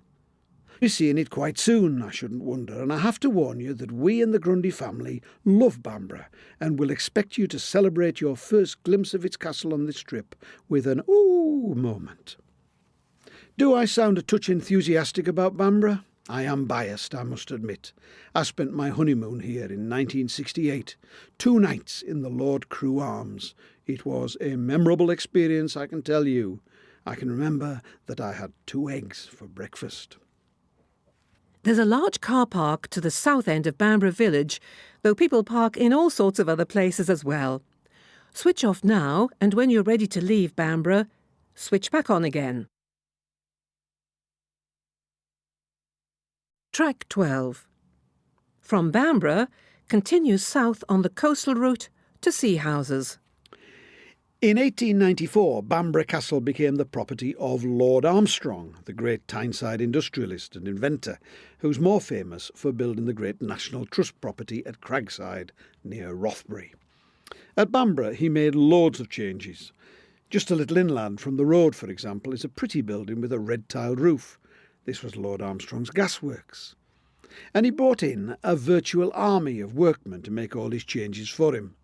You're seeing it quite soon, I shouldn't wonder, and I have to warn you that we in the Grundy family love Bamburgh and will expect you to celebrate your first glimpse of its castle on this trip with an ooh moment. Do I sound a touch enthusiastic about Bamburgh? I am biased, I must admit. I spent my honeymoon here in 1968, 2 nights in the Lord Crewe Arms. It was a memorable experience, I can tell you. I can remember that I had 2 eggs for breakfast. There's a large car park to the south end of Bamburgh village, though people park in all sorts of other places as well. Switch off now, and when you're ready to leave Bamburgh, switch back on again. Track 12. From Bamburgh, continue south on the coastal route to Seahouses. In 1894, Bamburgh Castle became the property of Lord Armstrong, the great Tyneside industrialist and inventor, who's more famous for building the great National Trust property at Cragside, near Rothbury. At Bamburgh he made loads of changes. Just a little inland from the road, for example, is a pretty building with a red-tiled roof. This was Lord Armstrong's gasworks. And he brought in a virtual army of workmen to make all his changes for him.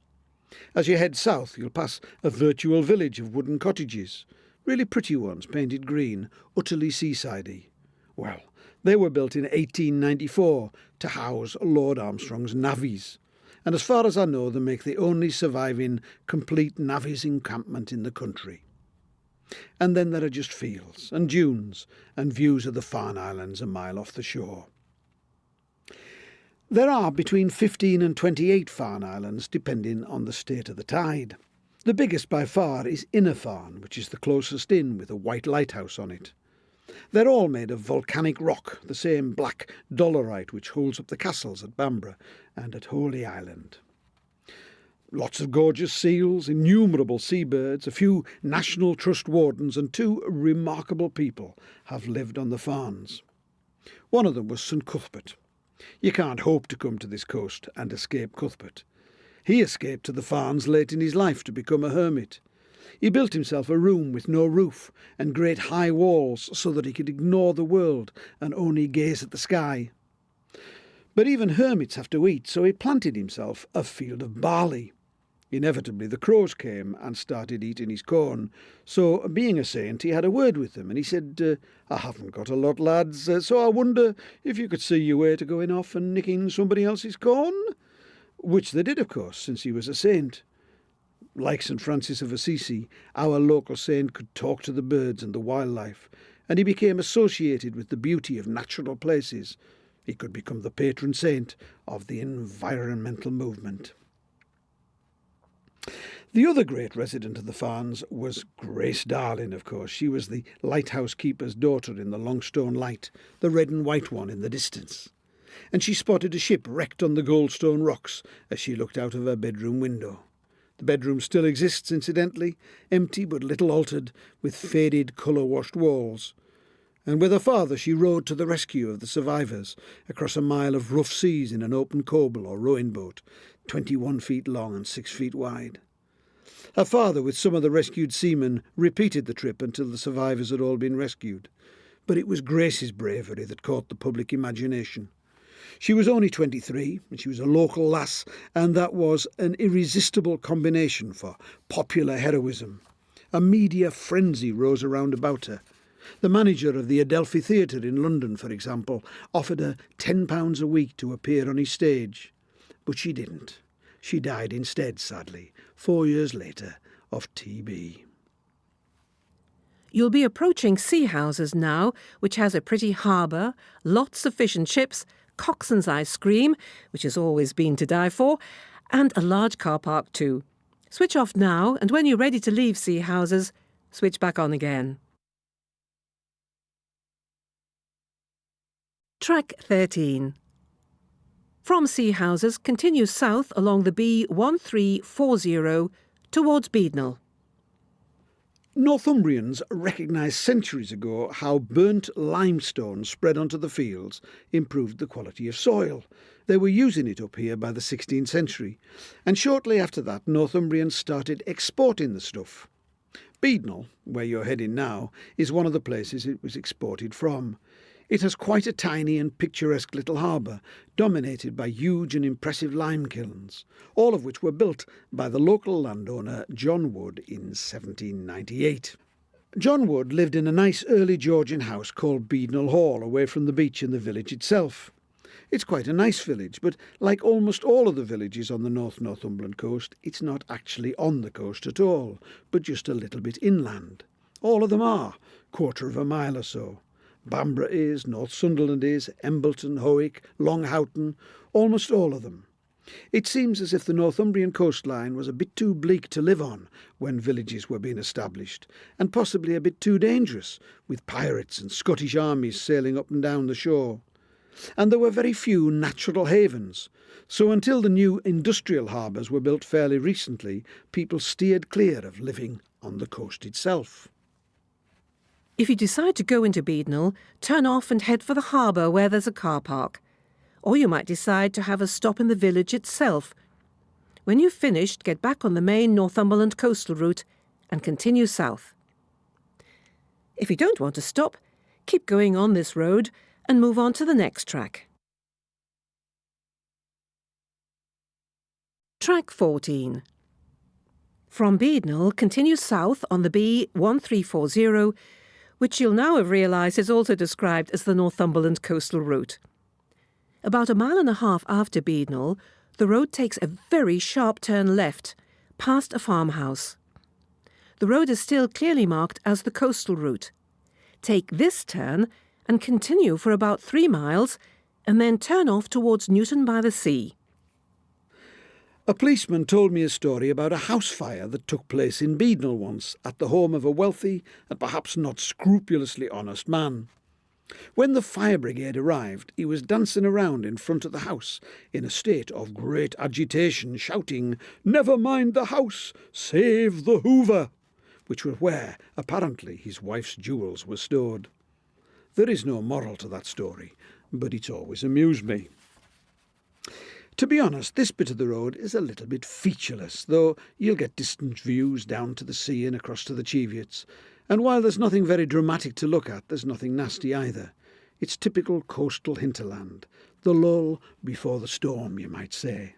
As you head south, you'll pass a virtual village of wooden cottages, really pretty ones, painted green, utterly seasidey. Well, they were built in 1894 to house Lord Armstrong's navvies, and as far as I know, they make the only surviving complete navvies encampment in the country. And then there are just fields and dunes and views of the Farne Islands a mile off the shore. There are between 15 and 28 Farne Islands, depending on the state of the tide. The biggest by far is Inner Farne, which is the closest in, with a white lighthouse on it. They're all made of volcanic rock, the same black dolerite which holds up the castles at Bamburgh and at Holy Island. Lots of gorgeous seals, innumerable seabirds, a few National Trust wardens and 2 remarkable people have lived on the Farnes. One of them was St Cuthbert. You can't hope to come to this coast and escape Cuthbert. He escaped to the Farnes late in his life to become a hermit. He built himself a room with no roof and great high walls so that he could ignore the world and only gaze at the sky. But even hermits have to eat, so he planted himself a field of barley. Inevitably the crows came and started eating his corn, so being a saint he had a word with them, and he said, "I haven't got a lot, lads, so I wonder if you could see your way to going off and nicking somebody else's corn?" Which they did, of course, since he was a saint. Like St Francis of Assisi, our local saint could talk to the birds and the wildlife, and he became associated with the beauty of natural places. He could become the patron saint of the environmental movement. The other great resident of the Farnes was Grace Darling, of course. She was the lighthouse keeper's daughter in the Longstone Light, the red and white one in the distance. And she spotted a ship wrecked on the Goldstone Rocks as she looked out of her bedroom window. The bedroom still exists, incidentally, empty but little altered, with faded colour-washed walls. And with her father she rowed to the rescue of the survivors across a mile of rough seas in an open coble or rowing boat, 21 feet long and 6 feet wide. Her father, with some of the rescued seamen, repeated the trip until the survivors had all been rescued. But it was Grace's bravery that caught the public imagination. She was only 23, and she was a local lass, and that was an irresistible combination for popular heroism. A media frenzy rose around about her. The manager of the Adelphi Theatre in London, for example, offered her £10 a week to appear on his stage. But she didn't. She died instead, sadly, 4 years later, of TB. You'll be approaching Seahouses now, which has a pretty harbour, lots of fish and chips, Coxon's ice cream, which has always been to die for, and a large car park too. Switch off now, and when you're ready to leave Seahouses, switch back on again. Track 13. From Seahouses, continue south along the B1340 towards Beadnell. Northumbrians recognised centuries ago how burnt limestone spread onto the fields improved the quality of soil. They were using it up here by the 16th century, and shortly after that Northumbrians started exporting the stuff. Beadnell, where you're heading now, is one of the places it was exported from. It has quite a tiny and picturesque little harbour, dominated by huge and impressive lime kilns, all of which were built by the local landowner John Wood in 1798. John Wood lived in a nice early Georgian house called Beadnell Hall, away from the beach in the village itself. It's quite a nice village, but like almost all of the villages on the North Northumberland coast, it's not actually on the coast at all, but just a little bit inland. All of them are, quarter of a mile or so. Bamburgh is, North Sunderland is, Embleton, Howick, Long Houghton, almost all of them. It seems as if the Northumbrian coastline was a bit too bleak to live on when villages were being established, and possibly a bit too dangerous, with pirates and Scottish armies sailing up and down the shore. and there were very few natural havens, so until the new industrial harbours were built fairly recently, people steered clear of living on the coast itself. If you decide to go into Beadnell, turn off and head for the harbour where there's a car park. Or you might decide to have a stop in the village itself. When you've finished, get back on the main Northumberland coastal route and continue south. If you don't want to stop, keep going on this road and move on to the next track. Track 14. From Beadnell, continue south on the B1340, which you'll now have realised is also described as the Northumberland coastal route. About 1.5 miles after Beadnell, the road takes a very sharp turn left, past a farmhouse. The road is still clearly marked as the coastal route. Take this turn and continue for about 3 miles, and then turn off towards Newton by the sea. A policeman told me a story about a house fire that took place in Beadnell once at the home of a wealthy and perhaps not scrupulously honest man. When the fire brigade arrived, he was dancing around in front of the house in a state of great agitation, shouting, "Never mind the house, save the Hoover," which was where, apparently, his wife's jewels were stored. There is no moral to that story, but it's always amused me. To be honest, this bit of the road is a little bit featureless, though you'll get distant views down to the sea and across to the Cheviots, and while there's nothing very dramatic to look at, there's nothing nasty either. It's typical coastal hinterland, the lull before the storm, you might say.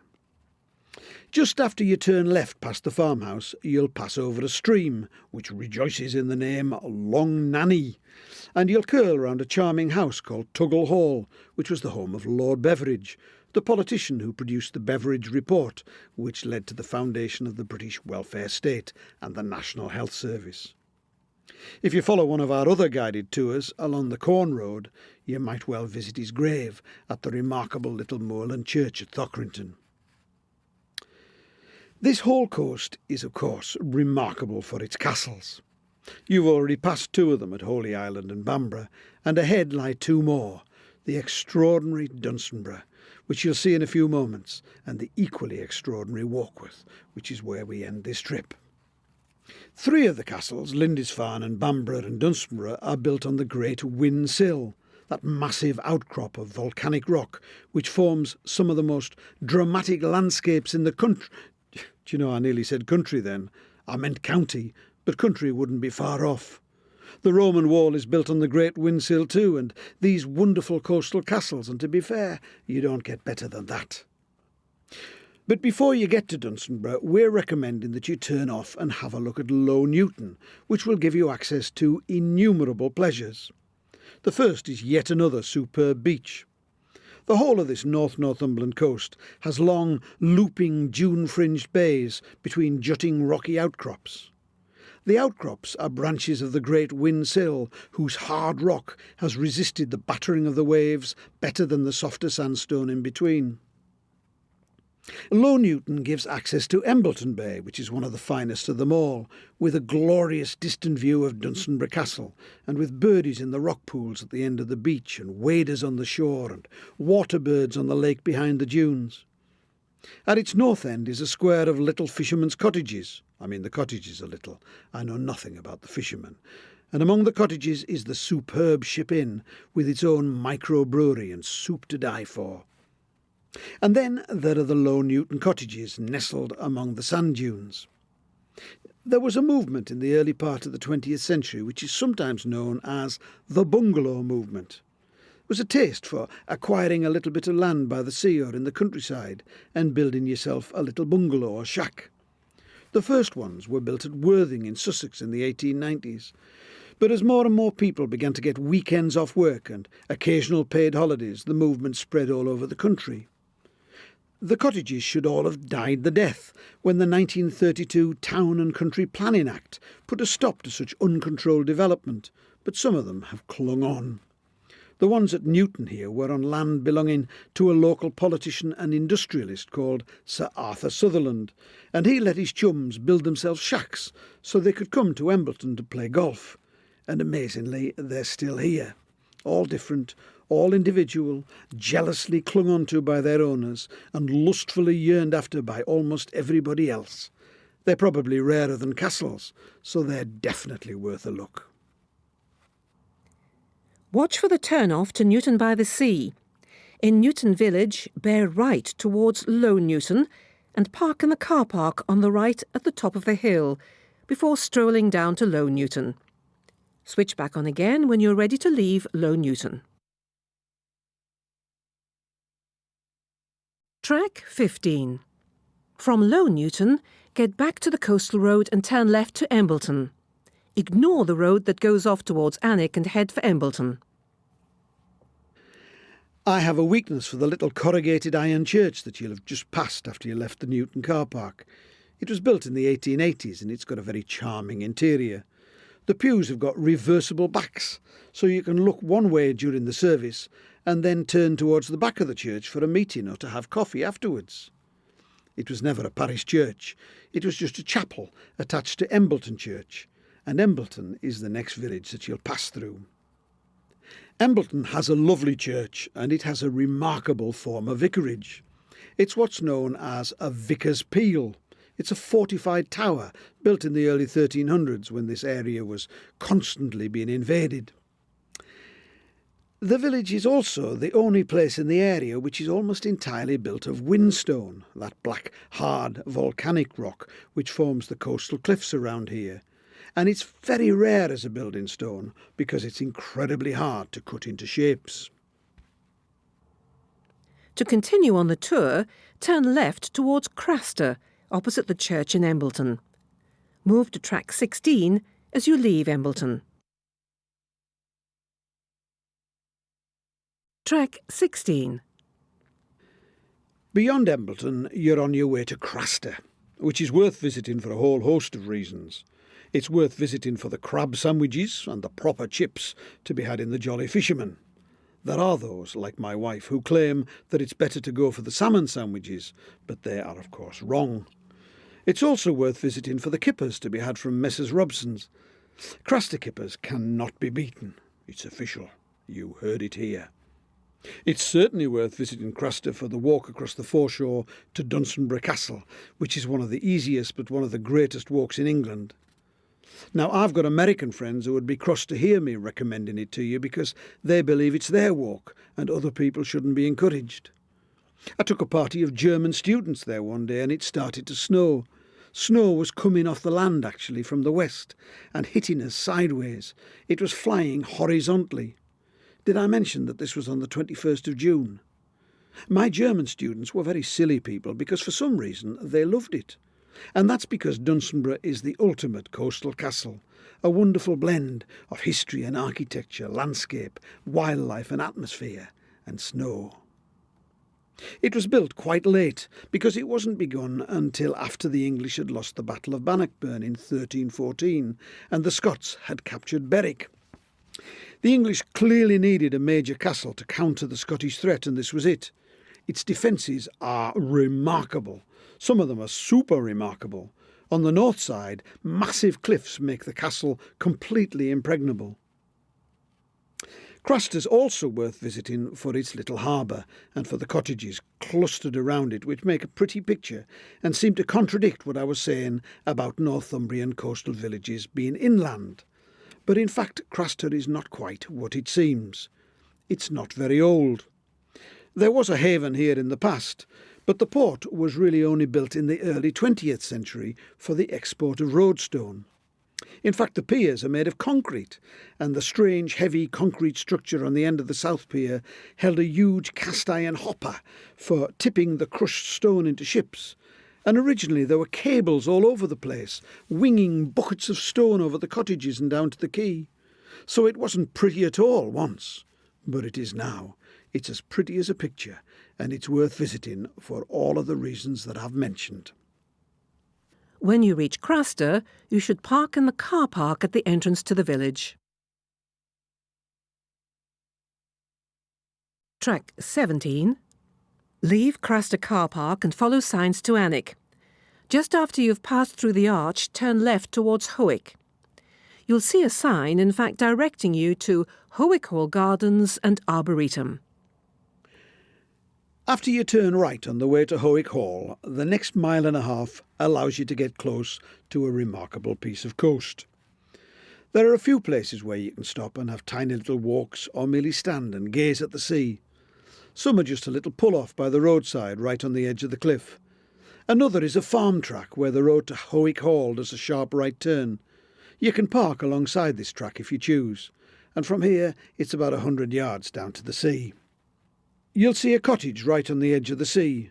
Just after you turn left past the farmhouse, you'll pass over a stream, which rejoices in the name Long Nanny, and you'll curl round a charming house called Tuggle Hall, which was the home of Lord Beveridge, the politician who produced the Beveridge Report, which led to the foundation of the British welfare state and the National Health Service. If you follow one of our other guided tours along the Corn Road, you might well visit his grave at the remarkable little moorland church at Thockrington. This whole coast is, of course, remarkable for its castles. You've already passed 2 of them at Holy Island and Bamburgh, and ahead lie 2 more, the extraordinary Dunstanburgh, which you'll see in a few moments, and the equally extraordinary Warkworth, which is where we end this trip. 3 of the castles, Lindisfarne and Bamburgh and Dunstanburgh, are built on the Great Wyn Sill, that massive outcrop of volcanic rock, which forms some of the most dramatic landscapes in the country. Do you know, I nearly said country then. I meant county, but country wouldn't be far off. The Roman wall is built on the Great Wyn Sill too, and these wonderful coastal castles, and to be fair, you don't get better than that. But before you get to Dunstanburgh, we're recommending that you turn off and have a look at Low Newton, which will give you access to innumerable pleasures. The first is yet another superb beach. The whole of this North Northumberland coast has long, looping, dune-fringed bays between jutting rocky outcrops. The outcrops are branches of the Great Wyn Sill, whose hard rock has resisted the battering of the waves better than the softer sandstone in between. Low Newton gives access to Embleton Bay, which is one of the finest of them all, with a glorious distant view of Dunstanburgh Castle, and with birdies in the rock pools at the end of the beach, and waders on the shore, and water birds on the lake behind the dunes. At its north end is a square of little fishermen's cottages. I mean, the cottages are little. I know nothing about the fishermen. And among the cottages is the superb Ship Inn, with its own micro-brewery and soup to die for. And then there are the Low Newton cottages nestled among the sand dunes. There was a movement in the early part of the 20th century which is sometimes known as the bungalow movement. It was a taste for acquiring a little bit of land by the sea or in the countryside and building yourself a little bungalow or shack. The first ones were built at Worthing in Sussex in the 1890s. But as more and more people began to get weekends off work and occasional paid holidays, the movement spread all over the country. The cottages should all have died the death when the 1932 Town and Country Planning Act put a stop to such uncontrolled development, but some of them have clung on. The ones at Newton here were on land belonging to a local politician and industrialist called Sir Arthur Sutherland, and he let his chums build themselves shacks so they could come to Embleton to play golf. And amazingly, they're still here, all different, all individual, jealously clung onto by their owners and lustfully yearned after by almost everybody else. They're probably rarer than castles, so they're definitely worth a look. Watch for the turn-off to Newton by the Sea. In Newton Village, bear right towards Low Newton and park in the car park on the right at the top of the hill before strolling down to Low Newton. Switch back on again when you're ready to leave Low Newton. Track 15. From Low Newton, get back to the coastal road and turn left to Embleton. Ignore the road that goes off towards Alnwick and head for Embleton. I have a weakness for the little corrugated iron church that you'll have just passed after you left the Newton car park. It was built in the 1880s and it's got a very charming interior. The pews have got reversible backs, so you can look one way during the service and then turn towards the back of the church for a meeting or to have coffee afterwards. It was never a parish church. It was just a chapel attached to Embleton Church, and Embleton is the next village that you'll pass through. Embleton has a lovely church and it has a remarkable form of vicarage. It's what's known as a vicar's peal. It's a fortified tower built in the early 1300s when this area was constantly being invaded. The village is also the only place in the area which is almost entirely built of whinstone, that black, hard, volcanic rock which forms the coastal cliffs around here. And it's very rare as a building stone because it's incredibly hard to cut into shapes. To continue on the tour, turn left towards Craster, opposite the church in Embleton. Move to track 16 as you leave Embleton. Track 16. Beyond Embleton, you're on your way to Craster, which is worth visiting for a whole host of reasons. It's worth visiting for the crab sandwiches and the proper chips to be had in the Jolly Fisherman. There are those, like my wife, who claim that it's better to go for the salmon sandwiches, but they are of course wrong. It's also worth visiting for the kippers to be had from Messrs Robson's. Craster kippers cannot be beaten. It's official. You heard it here. It's certainly worth visiting Craster for the walk across the foreshore to Dunstanburgh Castle, which is one of the easiest but one of the greatest walks in England. Now, I've got American friends who would be cross to hear me recommending it to you because they believe it's their walk and other people shouldn't be encouraged. I took a party of German students there one day and it started to snow. Snow was coming off the land, actually, from the west and hitting us sideways. It was flying horizontally. Did I mention that this was on the 21st of June? My German students were very silly people because for some reason they loved it. And that's because Dunstanburgh is the ultimate coastal castle, a wonderful blend of history and architecture, landscape, wildlife and atmosphere, and snow. It was built quite late because it wasn't begun until after the English had lost the Battle of Bannockburn in 1314 and the Scots had captured Berwick. The English clearly needed a major castle to counter the Scottish threat, and this was it. Its defences are remarkable. Some of them are super remarkable. On the north side, massive cliffs make the castle completely impregnable. Craster's also worth visiting for its little harbour and for the cottages clustered around it, which make a pretty picture and seem to contradict what I was saying about Northumbrian coastal villages being inland. But in fact, Craster is not quite what it seems. It's not very old. There was a haven here in the past, but the port was really only built in the early 20th century for the export of roadstone. In fact, the piers are made of concrete, and the strange, heavy concrete structure on the end of the south pier held a huge cast-iron hopper for tipping the crushed stone into ships. And originally there were cables all over the place, winging buckets of stone over the cottages and down to the quay. So it wasn't pretty at all once, but it is now. It's as pretty as a picture, and it's worth visiting for all of the reasons that I've mentioned. When you reach Craster, you should park in the car park at the entrance to the village. Track 17. Leave Craster car park and follow signs to Alnwick. Just after you've passed through the arch, turn left towards Howick. you'll see a sign, in fact, directing you to Howick Hall Gardens and Arboretum. After you turn right on the way to Howick Hall, the next mile and a half allows you to get close to a remarkable piece of coast. There are a few places where you can stop and have tiny little walks or merely stand and gaze at the sea. Some are just a little pull-off by the roadside right on the edge of the cliff. Another is a farm track where the road to Howick Hall does a sharp right turn. You can park alongside this track if you choose, and from here it's about 100 yards down to the sea. You'll see a cottage right on the edge of the sea.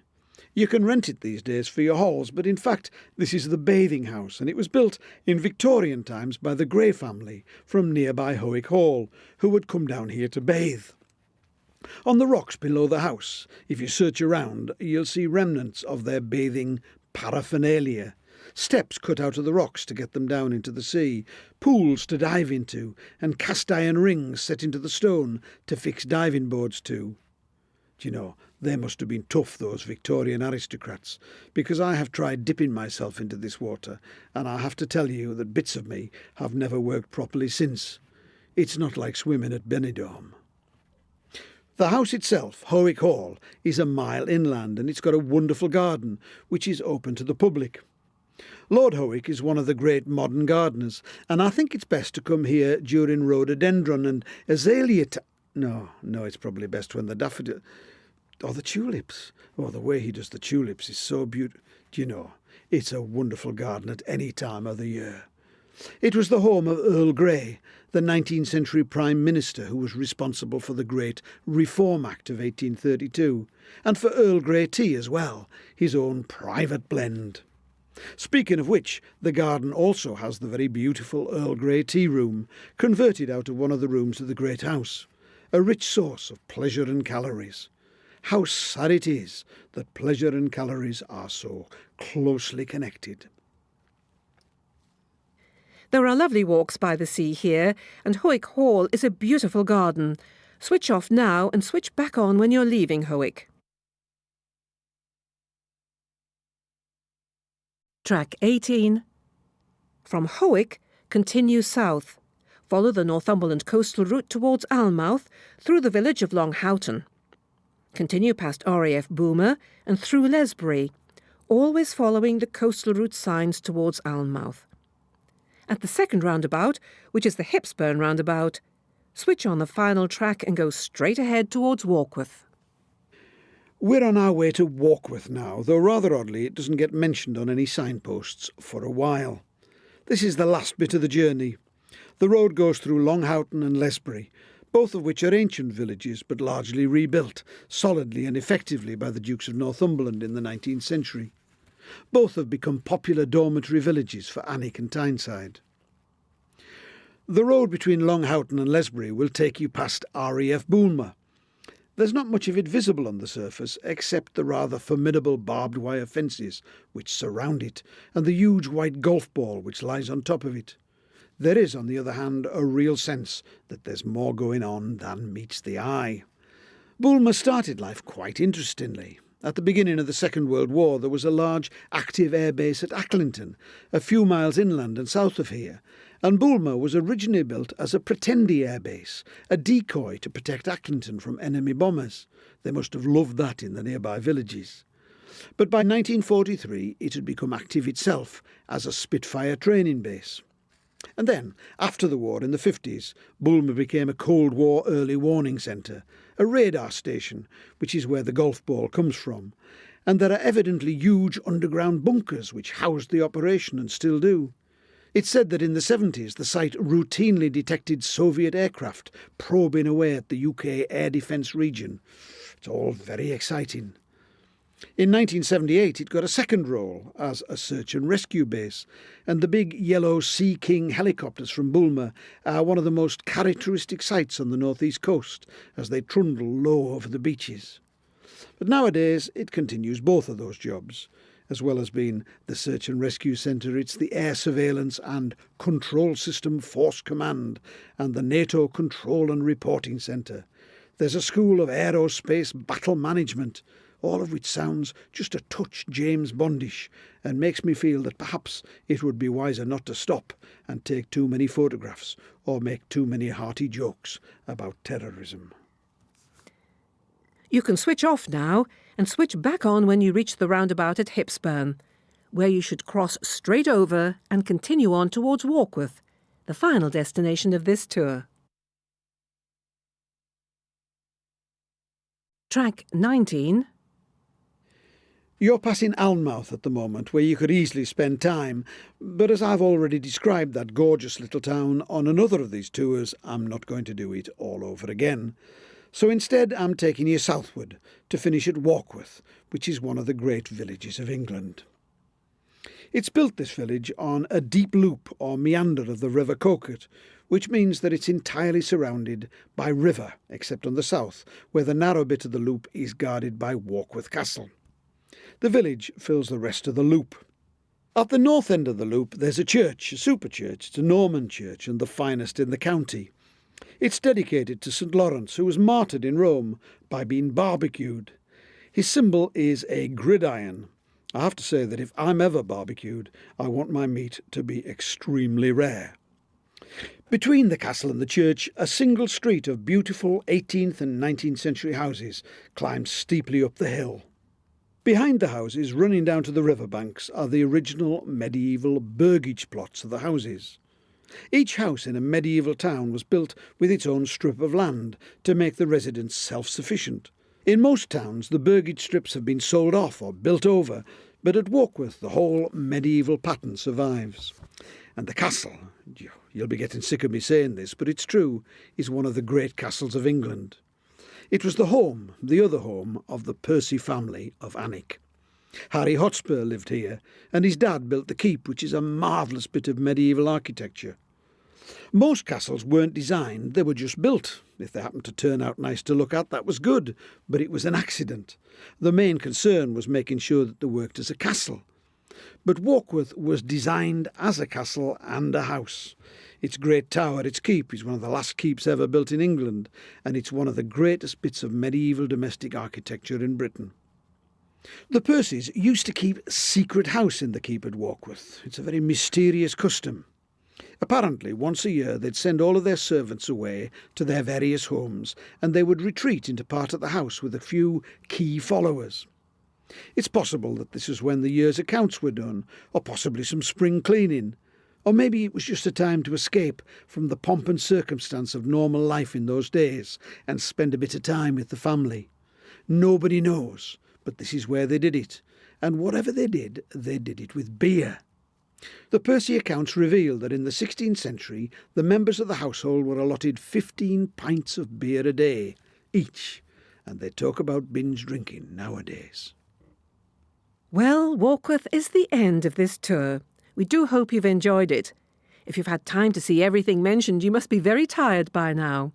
You can rent it these days for your halls, but in fact this is the bathing house, and it was built in Victorian times by the Gray family from nearby Howick Hall, who would come down here to bathe. On the rocks below the house, if you search around, you'll see remnants of their bathing paraphernalia. Steps cut out of the rocks to get them down into the sea, pools to dive into, and cast iron rings set into the stone to fix diving boards to. Do you know, they must have been tough, those Victorian aristocrats, because I have tried dipping myself into this water, and I have to tell you that bits of me have never worked properly since. It's not like swimming at Benidorm. The house itself, Howick Hall, is a mile inland, and it's got a wonderful garden, which is open to the public. Lord Howick is one of the great modern gardeners, and I think it's best to come here during rhododendron and azalea No, it's probably best when the daffodil... or the tulips. Oh, the way he does the tulips is so beautiful. Do you know, it's a wonderful garden at any time of the year. It was the home of Earl Grey, the 19th century Prime Minister who was responsible for the great Reform Act of 1832, and for Earl Grey tea as well, his own private blend. Speaking of which, the garden also has the very beautiful Earl Grey tea room, converted out of one of the rooms of the great house, a rich source of pleasure and calories. How sad it is that pleasure and calories are so closely connected. There are lovely walks by the sea here, and Howick Hall is a beautiful garden. Switch off now and switch back on when you're leaving Howick. Track 18. From Howick, continue south. Follow the Northumberland coastal route towards Alnmouth through the village of Longhoughton. Continue past RAF Boomer and through Lesbury, always following the coastal route signs towards Alnmouth. At the second roundabout, which is the Hipsburn roundabout, switch on the final track and go straight ahead towards Warkworth. We're on our way to Warkworth now, though rather oddly it doesn't get mentioned on any signposts for a while. This is the last bit of the journey. The road goes through Longhoughton and Lesbury, both of which are ancient villages but largely rebuilt, solidly and effectively by the Dukes of Northumberland in the 19th century. Both have become popular dormitory villages for Alnwick and Tyneside. The road between Longhoughton and Lesbury will take you past RAF Boomer. There's not much of it visible on the surface, except the rather formidable barbed wire fences which surround it, and the huge white golf ball which lies on top of it. There is, on the other hand, a real sense that there's more going on than meets the eye. Bulmer started life quite interestingly. At the beginning of the Second World War there was a large active air base at Eglingham, a few miles inland and south of here, and Bulmer was originally built as a pretendie air base, a decoy to protect Eglingham from enemy bombers. They must have loved that in the nearby villages. But by 1943 it had become active itself as a Spitfire training base. And then, after the war in the 50s, Bulmer became a Cold War early warning centre, a radar station, which is where the golf ball comes from, and there are evidently huge underground bunkers which housed the operation and still do. It's said that in the 70s the site routinely detected Soviet aircraft probing away at the UK air defence region. It's all very exciting. In 1978 it got a second role as a search and rescue base, and the big yellow Sea King helicopters from Bulmer are one of the most characteristic sights on the northeast coast as they trundle low over the beaches. But nowadays it continues both of those jobs. As well as being the search and rescue centre, it's the air surveillance and control system force command and the NATO control and reporting centre. There's a school of aerospace battle management. all of which sounds just a touch James Bondish and makes me feel that perhaps it would be wiser not to stop and take too many photographs or make too many hearty jokes about terrorism. You can switch off now and switch back on when you reach the roundabout at Hipsburn, where you should cross straight over and continue on towards Warkworth, the final destination of this tour. Track 19. You're passing Alnmouth at the moment, where you could easily spend time, but as I've already described that gorgeous little town on another of these tours, I'm not going to do it all over again. So instead I'm taking you southward to finish at Warkworth, which is one of the great villages of England. It's built, this village, on a deep loop or meander of the River Coquet, which means that it's entirely surrounded by river, except on the south, where the narrow bit of the loop is guarded by Warkworth Castle. The village fills the rest of the loop. At the north end of the loop there's a church, a super church. It's a Norman church and the finest in the county. It's dedicated to St. Lawrence, who was martyred in Rome by being barbecued. His symbol is a gridiron. I have to say that if I'm ever barbecued, I want my meat to be extremely rare. Between the castle and the church, a single street of beautiful 18th and 19th century houses climbs steeply up the hill. Behind the houses, running down to the river banks, are the original medieval burgage plots of the houses. Each house in a medieval town was built with its own strip of land to make the residents self-sufficient. In most towns, the burgage strips have been sold off or built over, but at Warkworth the whole medieval pattern survives. And the castle, you'll be getting sick of me saying this, but it's true, is one of the great castles of England. It was the other home of the Percy family of Alnwick. Harry Hotspur lived here, and his dad built the keep, which is a marvellous bit of medieval architecture. Most castles weren't designed, they were just built. If they happened to turn out nice to look at, that was good, but it was an accident. The main concern was making sure that they worked as a castle. But Warkworth was designed as a castle and a house. Its great tower, its keep, is one of the last keeps ever built in England, and it's one of the greatest bits of medieval domestic architecture in Britain. The Percys used to keep secret house in the keep at Warkworth. It's a very mysterious custom. Apparently, once a year they'd send all of their servants away to their various homes, and they would retreat into part of the house with a few key followers. It's possible that this was when the year's accounts were done, or possibly some spring cleaning, or maybe it was just a time to escape from the pomp and circumstance of normal life in those days and spend a bit of time with the family. Nobody knows, but this is where they did it, and whatever they did it with beer. The Percy accounts reveal that in the 16th century the members of the household were allotted 15 pints of beer a day each, and they talk about binge drinking nowadays. Well, Warkworth is the end of this tour. We do hope you've enjoyed it. If you've had time to see everything mentioned, you must be very tired by now.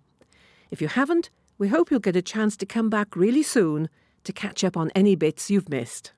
If you haven't, we hope you'll get a chance to come back really soon to catch up on any bits you've missed.